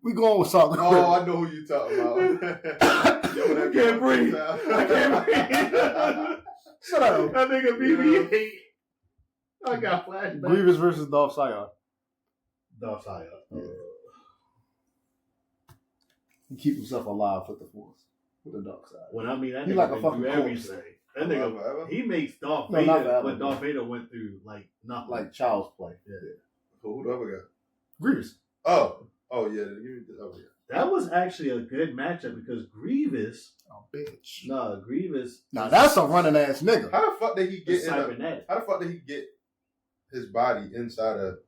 We going with Saw Gerrera. Oh, I know who you talking about. Yo, I can't breathe. I can't breathe. Shut up. That nigga BB-8. I got flashbacks. Grievous versus Dolph Zion. Darth Sire. He keep himself alive with the Force, with the dark side. When I mean that He nigga like a been fucking through corpse. everything. That nigga, Forever? he makes Darth No, not Vader forever, what Darth but- Vader went through like nothing. Like child's play. Who the other guy? Grievous. Oh, yeah. Oh, yeah. That was actually a good matchup because Grievous, Oh, bitch. Grievous. Now that's a running ass nigga. How the fuck did he is get in? cybernetic. How the fuck did he get his body inside of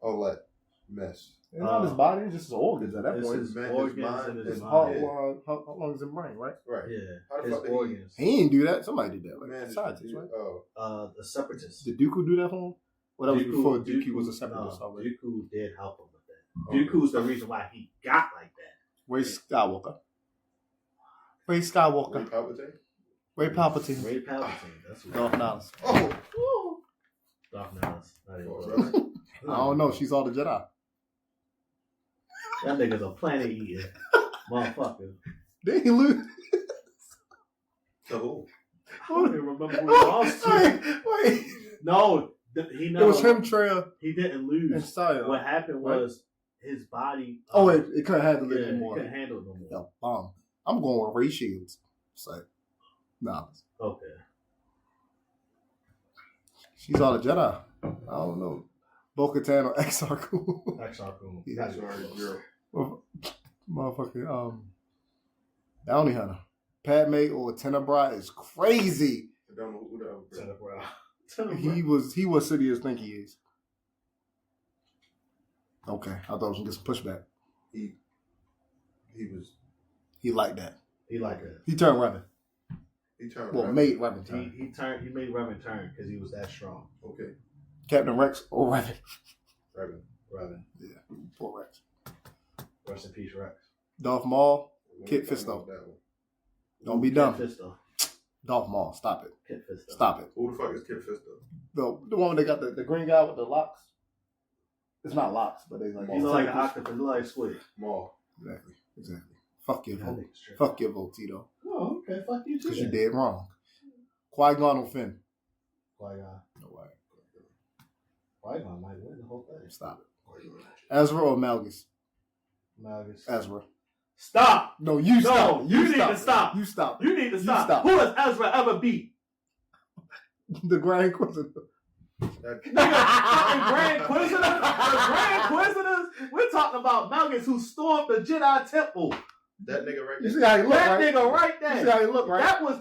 all that mess? It's not his body, it's just his organs at that It's point. his man, his organs mind, and his His mind. heart, Yeah. how long is his brain, right? Right. Yeah, How the his fuck did he- organs. He didn't do that. Somebody did that. Like Man, scientists, right? Oh, The separatists. Did Dooku do that for him? Well, that was before Dooku was a no, separatist already. Dooku did help him with that. Okay. Dooku's the reason why he got like that. Ray Skywalker. Ray Skywalker. Ray Palpatine? Ray Palpatine. Ray Palpatine. That's what. Darth Nihilus. Oh! Darth Nihilus. Not even Oh, close. really? I don't know. She's all the Jedi. That nigga's a planet eater. Motherfucker. Did he lose? So who? I don't even remember who he lost to. Wait. No, he It never. was him, Treya, He didn't and lose. Saya. What happened Right? was his body. Oh, it couldn't handle it yeah, anymore. He couldn't handle it no more. Yo, I'm going with Ray Shields. It's like, nah. Okay. She's all the Jedi. I don't know. Bo-Katan or Exar Cool. Exar Kun. Yeah. That's our girl. Motherfucking Bounty Hunter. Padme or Tenebrae is crazy. I don't know who the other girl. He was Sidious think he is. Okay, I thought I was gonna get some pushback. He was. He liked that. He like that. He turned Revan. He turned. Well, around. made Revan turn. He turned. He made Revan turn because he was that strong. Okay. Captain Rex or Revan. Revan. Revan. Yeah, poor Rex. Rest in peace, Rex. Darth Maul. We Kit ain't talking Fisto. about that one. Don't be Kit dumb. Fisto. Darth Maul. Stop it. Kit Fisto. Stop it. Who the fuck is Kit Fisto? The one that got the green guy with the locks. It's not locks, but they like. He look like an octopus. He look like squid. Maul. Exactly. Fuck your That vote. nigga's tripping. Fuck your vote, Tito. Oh, okay. Fuck you too. Because you then. did wrong. Qui-Gon or Finn? Qui-Gon. No way. Qui-Gon might win the whole thing. Stop it. Ezra or Malgus? Malgus. Ezra. Stop. No, you stop. you need to stop. You stop. You need to stop. stop. Who has Ezra ever beat? The Grand Inquisitor. Nigga, fucking Grand Inquisitors. The Grand Inquisitors. We're talking about Malgus who stormed the Jedi Temple. That nigga right You there. see how he look, That right? nigga right You see there. how he look, right? That was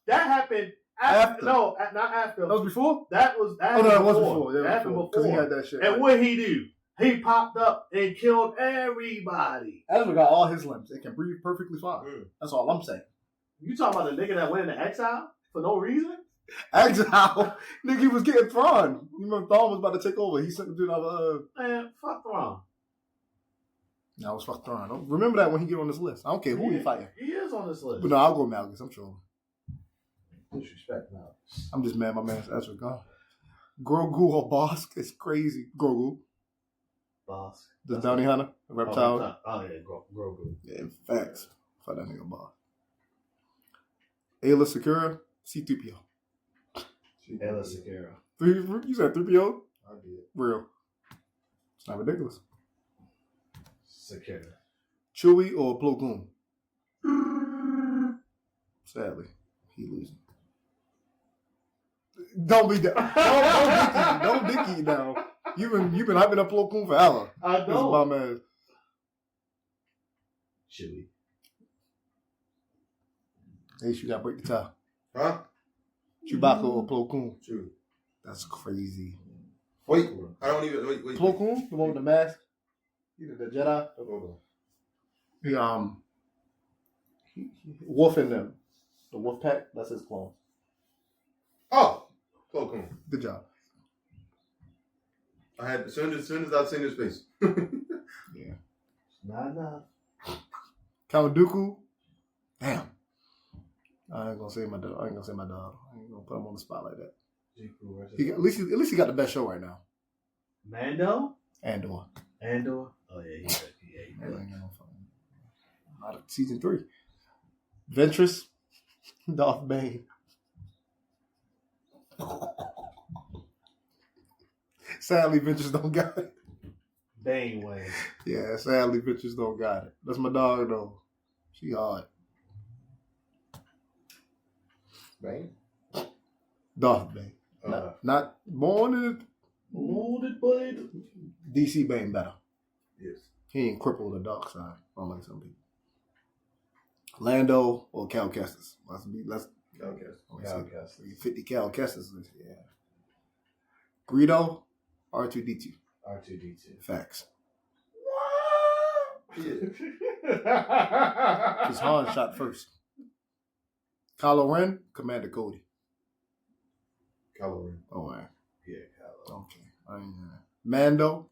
that happened after. No, not after. That was before? That was that. Oh, no, happened it was before. before. Yeah, That happened before. Because he had that shit. And right? what he do? He popped up and killed everybody. Ezra got all his limbs. They can breathe perfectly fine. Mm. That's all I'm saying. You talking about the nigga that went into exile for no reason? Exile. Nigga, he was getting Thrawn. You remember Thrawn was about to take over. He sent him to the Man, fuck wrong. No, it was fuck Thrawn. Don't remember that when he get on this list. I don't care who he fighting. He is on this list. But no, I'll go Malgus. I'm trolling. Disrespect now. I'm just mad my man's Ezra gone. Grogu or Bosk is crazy. Grogu. Boss. The That's bounty hunter. The reptile. Oh, yeah, Grogu. Yeah, facts. Fuck that nigga Bosk. Ayla Secura, C-3PO. Ella Secura. You said 3PO? I did. Real. It's not ridiculous. Secura. Chewie or Plo Koon? Sadly, he losing. Don't be that. Don't Dicky now. You've been hyping up Plo Koon forever. I This is know. my man. Chewie. Hey, you gotta break the tie. Huh? Chewbacca or Plo Koon? True. That's crazy. Wait. I don't even. Wait. Plo Koon, the one with the mask, either the Jedi. Hold He Wolf in them, the Wolf Pack. That's his clone. on. Oh, cool. Good job. I had as soon as I seen his face. Yeah. Nah. Count Dooku. Damn. I ain't gonna say my dog. I ain't gonna put him on the spot like that. At least he got the best show right now. Mando? Andor. Oh yeah, he good. Not of season 3. Ventress. Darth Bane. Sadly, Ventress don't got it. Bane way. Yeah, sadly, Ventress don't got it. That's my dog though. She hard. Bane? Darth Bane. Not born in it. Molded blade. DC Bane better. Yes. He ain't crippled the dark side, unlike some people. Lando or Cal Kestis. Let's Okay. Cal Kestis. 50 Cal Kestis. Yeah. Greedo, R2D2. R2D2. Facts. Yeah. Because Han shot first. Kylo Ren, Commander Cody. Kylo Ren. Oh, man. Yeah, Kylo. Okay. Mando,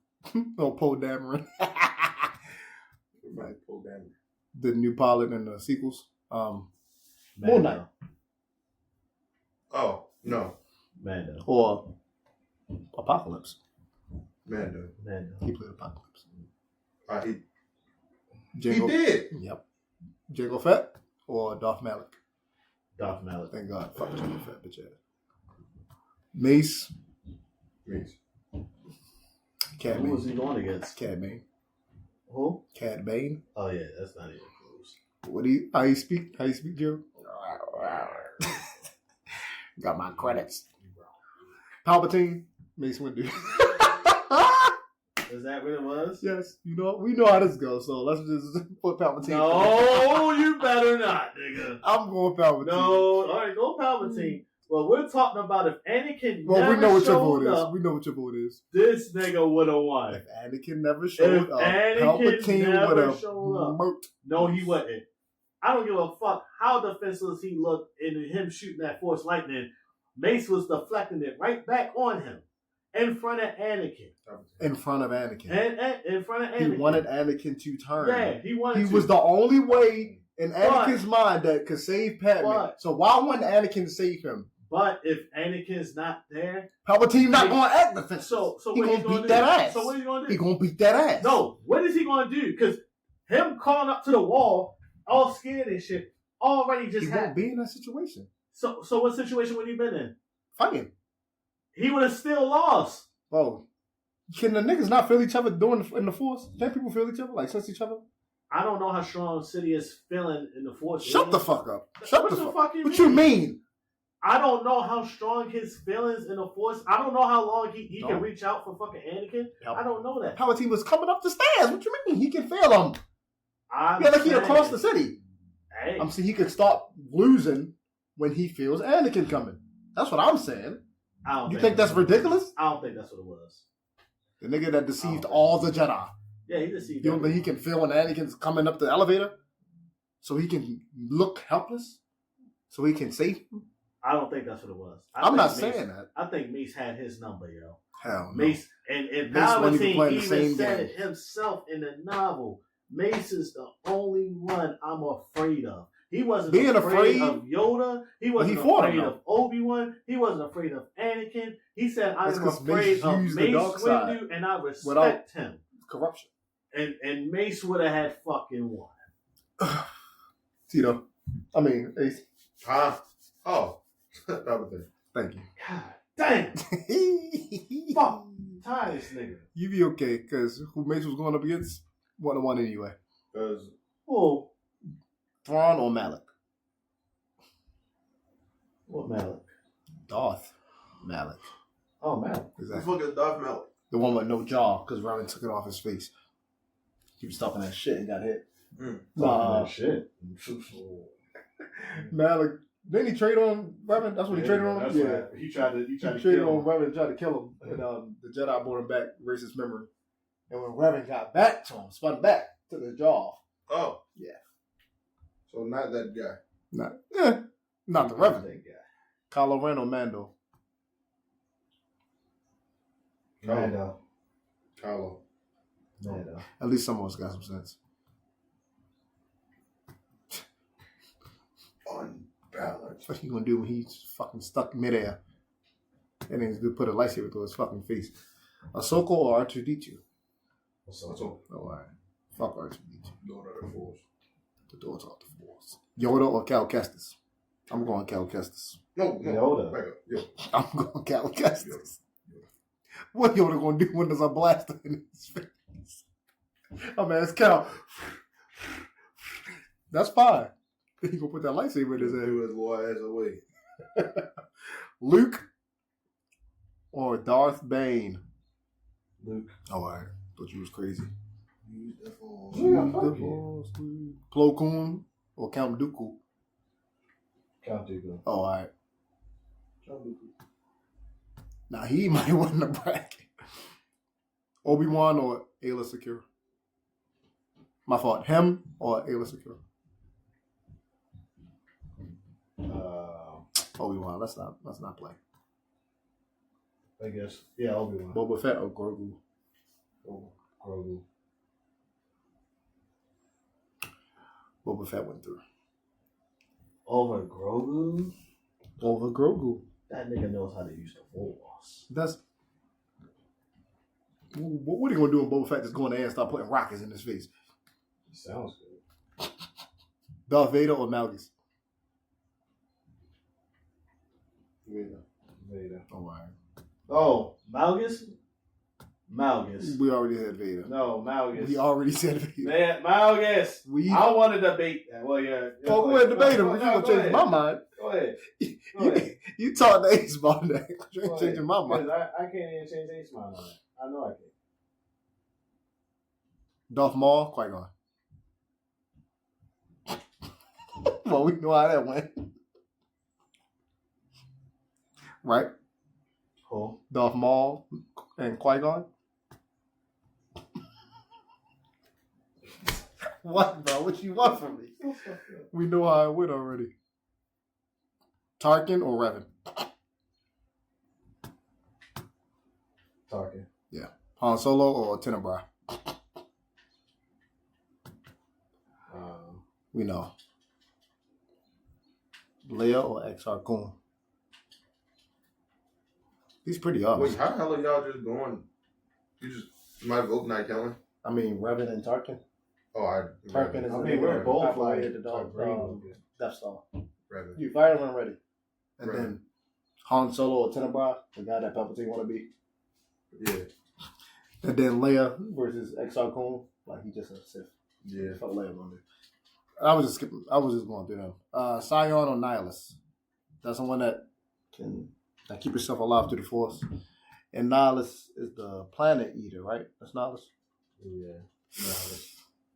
or Poe Dameron. Right. Poe Dameron. The new pilot in the sequels. Moon Mando. Knight. Oh, no. Mando. Or Apocalypse. Mando. He played Apocalypse. He Jango, did. Yep. Jango Fett or Darth Malik. Darth Malik. Thank God. Fuck Jango Fett, bitch ass. Mace. Cad Who was Bane. he going against? Cad Bane. Who? Cad Bane. Oh yeah, that's not even close. How you speak, Joe? Got my credits. Palpatine. Mace Windu. Is that what it was? Yes. We know how this goes, so let's just put Palpatine. No, you better not, nigga. I'm going Palpatine. No, all right, go Palpatine. Well, we're talking about if Anakin Well, never we know what your showed vote is. up, We know what your vote is. this nigga would have won. If Anakin never showed up, Anakin Palpatine never would have showed up. murked. No, he wouldn't. I don't give a fuck how defenseless he looked in him shooting that Force Lightning. Mace was deflecting it right back on him in front of Anakin. In front of Anakin. And in front of Anakin. He wanted Anakin to turn. Yeah, he wanted He to. was the only way in Anakin's mind that could save Padme. But- So why wouldn't Anakin to save him? But if Anakin's not there, Palpatine not going to act defensive. so he what gonna he gonna beat do? that ass. So what he gonna do? He gonna beat that ass. No, what is he gonna do? Because him calling up to the wall, all scared and shit, already just he had. won't be in that situation. So what situation would he been in? Fighting. He would have still lost. Bro, can the niggas not feel each other in the Force? Can people feel each other? Like, sense each other? I don't know how strong City is feeling in the Force. Shut the fuck up. Shut What the the fuck fuck you What you mean? I don't know how strong his feelings in the Force. I don't know how long he No. can reach out for fucking Anakin. I don't know that. Palpatine was coming up the stairs. What you mean? He can feel him. I'm Yeah, like he saying- across the city. Hey, I'm saying he could start losing when he feels Anakin coming. That's what I'm saying. I don't You think that's ridiculous? I don't think that's what it was. The nigga that deceived Oh. all the Jedi. Yeah, he deceived. You don't think he can feel when Anakin's coming up the elevator? So he can look helpless? So he can save him? I don't think that's what it was. I'm not Mace- saying that. I think Mace had his number, yo. Hell no. Mace and Mace wasn't even Palpatine playing the even same said game. it himself in the novel. Mace is the only one I'm afraid of. He wasn't Being afraid afraid? of Yoda. He wasn't he fought him, afraid though. of Obi-Wan. He wasn't afraid of Anakin. He said, I That's am 'cause afraid Mace of used the Mace dark side Windu, and I respect without- him. Corruption. And Mace would have had fucking won. Tito. I mean, Ace. Huh? Oh. That was it. Thank you. God dang. Fuck. Tie this nigga. You be okay, because who Mace was going up against? 1-1 anyway. Because Oh. Thrawn or Malik? What Malik? Darth Malik. Oh, Malik. the Exactly. fuck is Darth Malik? The one with no jaw, because Revan took it off his face. He was talking that shit and got hit. Talking that shit. Malik. Didn't he trade on Revan? That's what he traded on? That's Yeah. right. He tried to Traded kill on him. Revan and tried to kill him. And the Jedi brought him back, racist memory. And when Revan got back to him, spun back, took his jaw off. Oh. Yeah. So not that guy. Not the Revan. That guy. Kylo Ren or Mando? Mando. Kylo. Mando. At least some of us got some sense. Unbalanced. What he gonna do when he's fucking stuck midair? And then he's gonna put a lightsaber through his fucking face. Ahsoka or R2-D2? So, Oh, alright. Fuck R2-D2. Lord of the Force. The doors off the Force. Yoda or Cal Kestis? I'm going Cal Kestis. No. Yoda. Back up. Yo. I'm going Cal Kestis. What Yoda gonna do when there's a blaster in his face? Oh man, it's Cal. That's fine. He gonna put that lightsaber in his head. Threw his little ass away. Luke or Darth Bane? Luke. Oh, alright. Thought you was crazy. Use the Force. Yeah, fuck you. Plo Koon or Count Dooku? Count Dooku. Oh, alright. Count Dooku. Now he might win the bracket. Obi-Wan or Ayla Secure? My fault. Him or Ayla Secure? Obi-Wan. Let's not play. I guess. Yeah, Obi-Wan. Boba Fett or Grogu? Grogu. Boba Fett went through. Over Grogu? Over Grogu. That nigga knows how to use the Force. That's what are you gonna do when Boba Fett just go in there and start putting rockets in his face? Sounds good. Darth Vader or Malgus? Vader. Oh, all right. Oh, Malgus? Malgus. We already had Vader. No, Malgus. We already said Vader. Man, Malgus. We. I want to debate that. Well, yeah. Oh, go ahead, debate him. No, You gonna go change ahead. my mind? Go ahead. Go ahead. You talked to Ace about that. You Go ain't ahead. changing my mind. 'Cause I can't even change Ace my mind. I know I can. Darth Maul, Qui-Gon. Well, we know how that went. Right? Cool. Darth Maul and Qui-Gon. What, bro? What you want from me? We know how it went already. Tarkin or Revan? Tarkin. Han Solo or Tenebrae? We know. Leia or Exar Kun? He's pretty obvious. Wait, how the hell are y'all just going? My vote not counting? I mean, Revan and Tarkin. Oh, Tarkin is I the mean, nigga we're that both like operated the Darth agreeing. Death Star. Revan. You fired him already. And Right. then Han Solo or Tenebrae, the guy that Palpatine want to be. Yeah. And then Leia versus Exar Kun, like he just a Sith. Yeah. Fuck Leia on there. I was just going through them. Scion or Nihilus? That's the one that can keep yourself alive through the Force. And Nihilus is the planet eater, right? That's Nihilus? Yeah.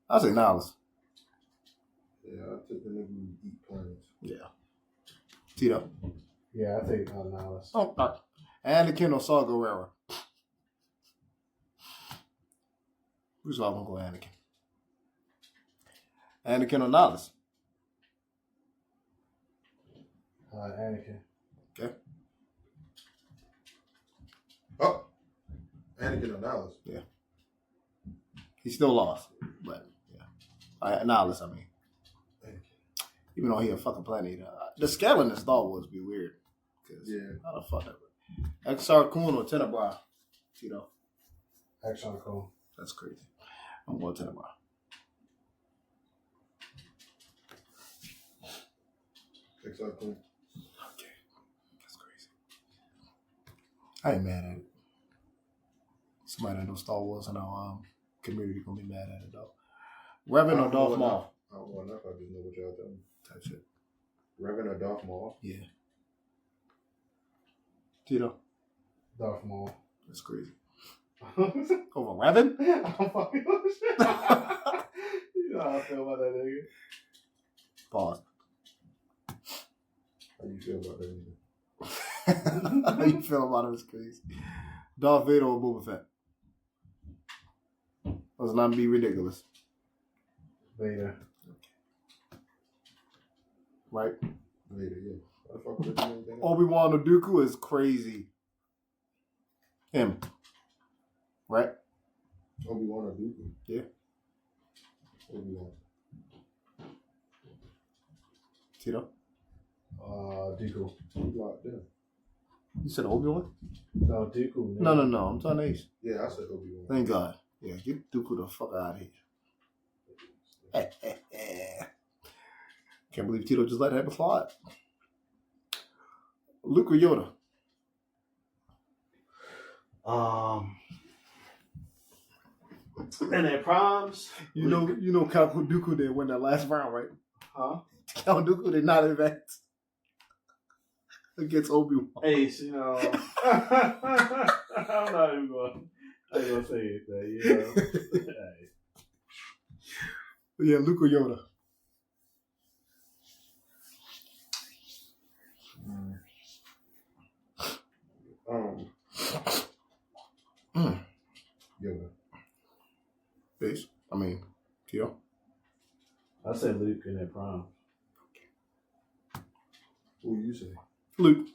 I say Nihilus. Yeah, I took the nigga who eat planets. Yeah. Tito. Yeah, I think Nihilus. Oh, all right. Anakin or Saw Gerrera? Who's all gonna go Anakin? Anakin or Nihilus? Anakin. Okay. Oh, Anakin and Nihilus. He still lost, but yeah. Nihilus, I mean. Even though he a fucking planet eater. The scaling in Star Wars be weird. Yeah. How the fuck that? Exar Kun or Tenebrae? Tito. Action cool. That's crazy. I'm going Tenebrae. Exactly. Okay. That's crazy. I ain't mad at it. Somebody that knows Star Wars in our community gonna be mad at it though. Revan or Darth Maul? I don't know enough. I just know what y'all tell me. Type shit. Revan or Darth Maul? Yeah. Tito? Darth Maul. That's crazy. Over Revan? I'm fucking with shit. You know how I feel about that nigga. Pause. How you feel about that nigga? How you feel about it is crazy. Darth Vader or Boba Fett? Let's not be ridiculous. Vader. Right? Vader, yeah. Why the fuck would it do anything else? Obi-Wan or Dooku is crazy. Him. Right? Obi-Wan or Dooku? Yeah. Obi-Wan. Tito? Dooku. You locked in. You said Obi-Wan? No, Dooku. No. I'm talking Ace. Yeah, I said Obi-Wan. Thank God. Yeah, get Dooku the fuck out of here. Can't believe Tito just let it happen slide. Luke or Yoda? And their proms. You know Count Dooku didn't win that last round, right? Huh? Count Dooku did not advance against Obi-Wan. Ace, you know. I'm not even going. I ain't gonna say anything, you know. Hey. Yeah, Luke or Yoda? Yoda. Base. I mean, Tio. I said Luke in their prom. Who you say? Luke.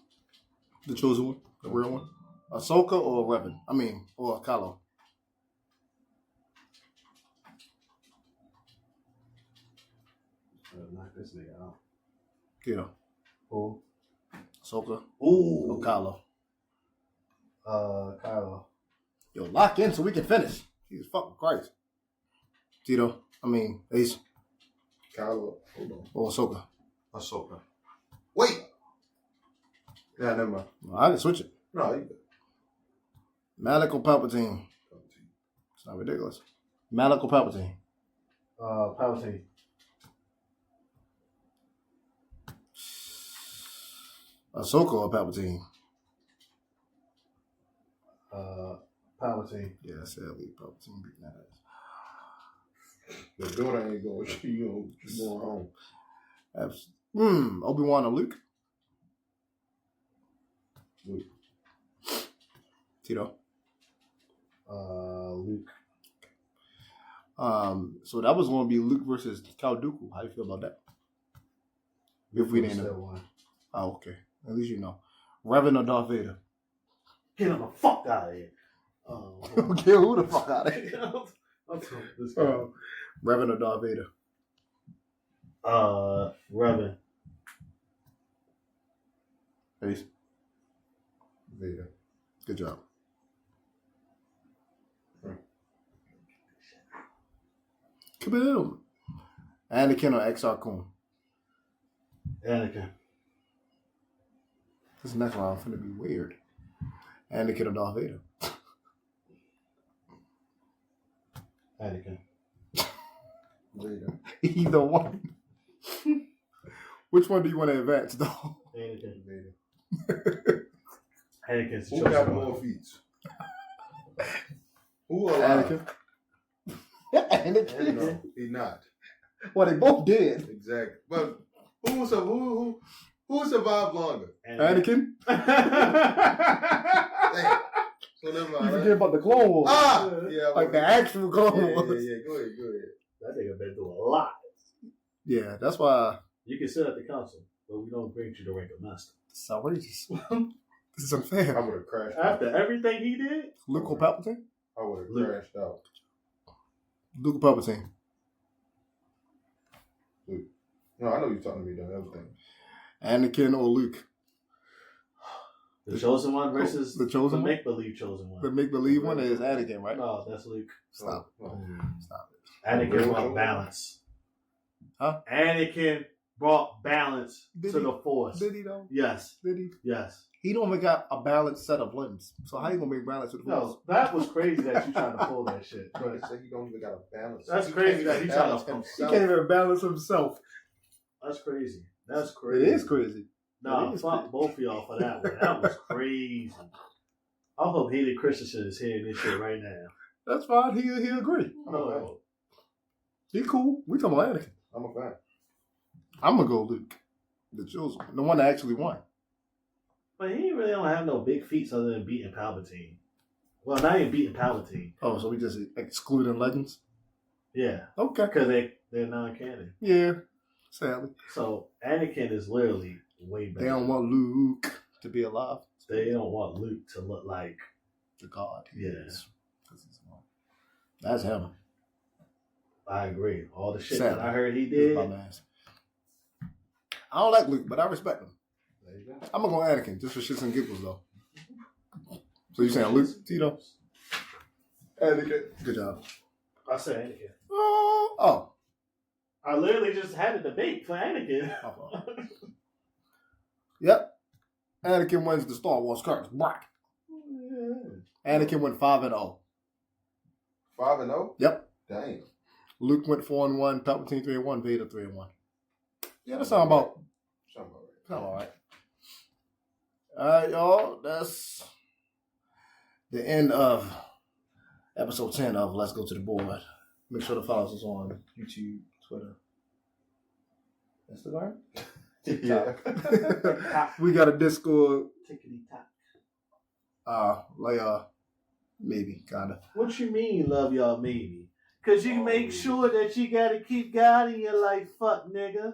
The chosen one. The real one. Ahsoka or Revan? I mean, or Kylo. Knock this nigga out. Tio. Who? Ahsoka Ooh. or Kylo. Kylo. Yo, lock in so we can finish. Jesus fucking Christ. Tito. I mean, Ace. Kylo. Hold on. Or Ahsoka. Ahsoka. Wait! Yeah, never mind. Well, I can switch it. No, you good. Malik or Palpatine? It's not ridiculous. Malik or Palpatine? Palpatine. Ahsoka or Palpatine? Palpatine. Yeah, sadly, Palpatine beating that ass. The daughter ain't going. She's going home. Obi-Wan or Luke? Luke. Tito? Luke. So that was going to be Luke versus Count Dooku. How do you feel about that? If we didn't know. One. Oh, okay. At least you know. Revan or Darth Vader? Get him the fuck out of here. Okay, who the fuck out of here? This guy. Revan or Darth Vader? Revan. Ace. Vader. Good job. Kaboom. Anakin or Exar Kun? Anakin. This next round is going to be weird. Anakin or Darth Vader? Anakin. Vader. Either one. Which one do you want to advance, though? Anakin. Vader. Anakin's Who got more feats? Who alive? Anakin. No, he not. Well, they both did. Exactly. But who survived longer? Anakin? Damn. So never You mind. forget about the Clone Wars. Yeah. Like the actual Clone Yeah. Wars. Go ahead. That nigga been through a lot. Yeah, that's why You can sit at the council, but we don't bring you the rank of master. it's outrageous. This is I unfair. would have crashed After out. everything he did, Luke or Palpatine? I would have Luke. crashed out. Luke or Palpatine? No, I know you're talking to me though. Everything. Anakin or Luke? the chosen one versus The chosen one? make-believe chosen one. The make-believe one is Anakin, right? No, that's Luke. Stop. Oh. Stop it. Anakin Real want chosen? balance. Huh? Anakin brought balance Did to he? the Force. Did he though? Yes. Did he? Yes. He don't even got a balanced set of limbs. So how you gonna make balance with the Force? No, that was crazy that you trying to pull that shit. He But said he don't even got a balance. That's He crazy can't that he even trying balance to- He himself. can't even balance himself. that's crazy. That's It crazy. is crazy. No, It is fuck crazy. both of y'all for that one. That was crazy. I hope Hayden Christensen is hearing this shit right now. That's fine. He agree. Oh, He cool. We talking about Anakin. I'm a fan. I'm gonna go Luke, the chosen one, the one that actually won. but he really don't have no big feats other than beating Palpatine. Well, not even beating Palpatine. Oh, so we just excluding legends? Yeah, Okay. because they're non-canon. Yeah. Sadly, So Anakin is literally way better. they don't want Luke to be alive. They don't want Luke to look like. The God. he Yeah. is. 'Cause he's one. That's him. I agree. All the shit Sadly. that I heard he He's did. my man. I don't like Luke, but I respect him. There you go. I'm gonna go Anakin just for shits and giggles though. So you saying Luke, Tito? Anakin. Good job. I said Anakin. Oh. I literally just had a debate for Anakin. Oh. Yep. Anakin wins the Star Wars curse. Black. Anakin went 5-0. 5-0? Yep. Damn. Luke went 4-1. Palpatine 3-1. Vader 3-1. Yeah, that sound about. Sound about right. Sound all right. All right, y'all. That's the end of episode 10 of Let's Go to the Board. Make sure to follow us on YouTube, Twitter, Instagram. Yeah. We got a Discord. Tickety tock. Maybe, kind of. What you mean, love y'all maybe? Cause you make sure that you gotta keep God in your life, fuck nigga.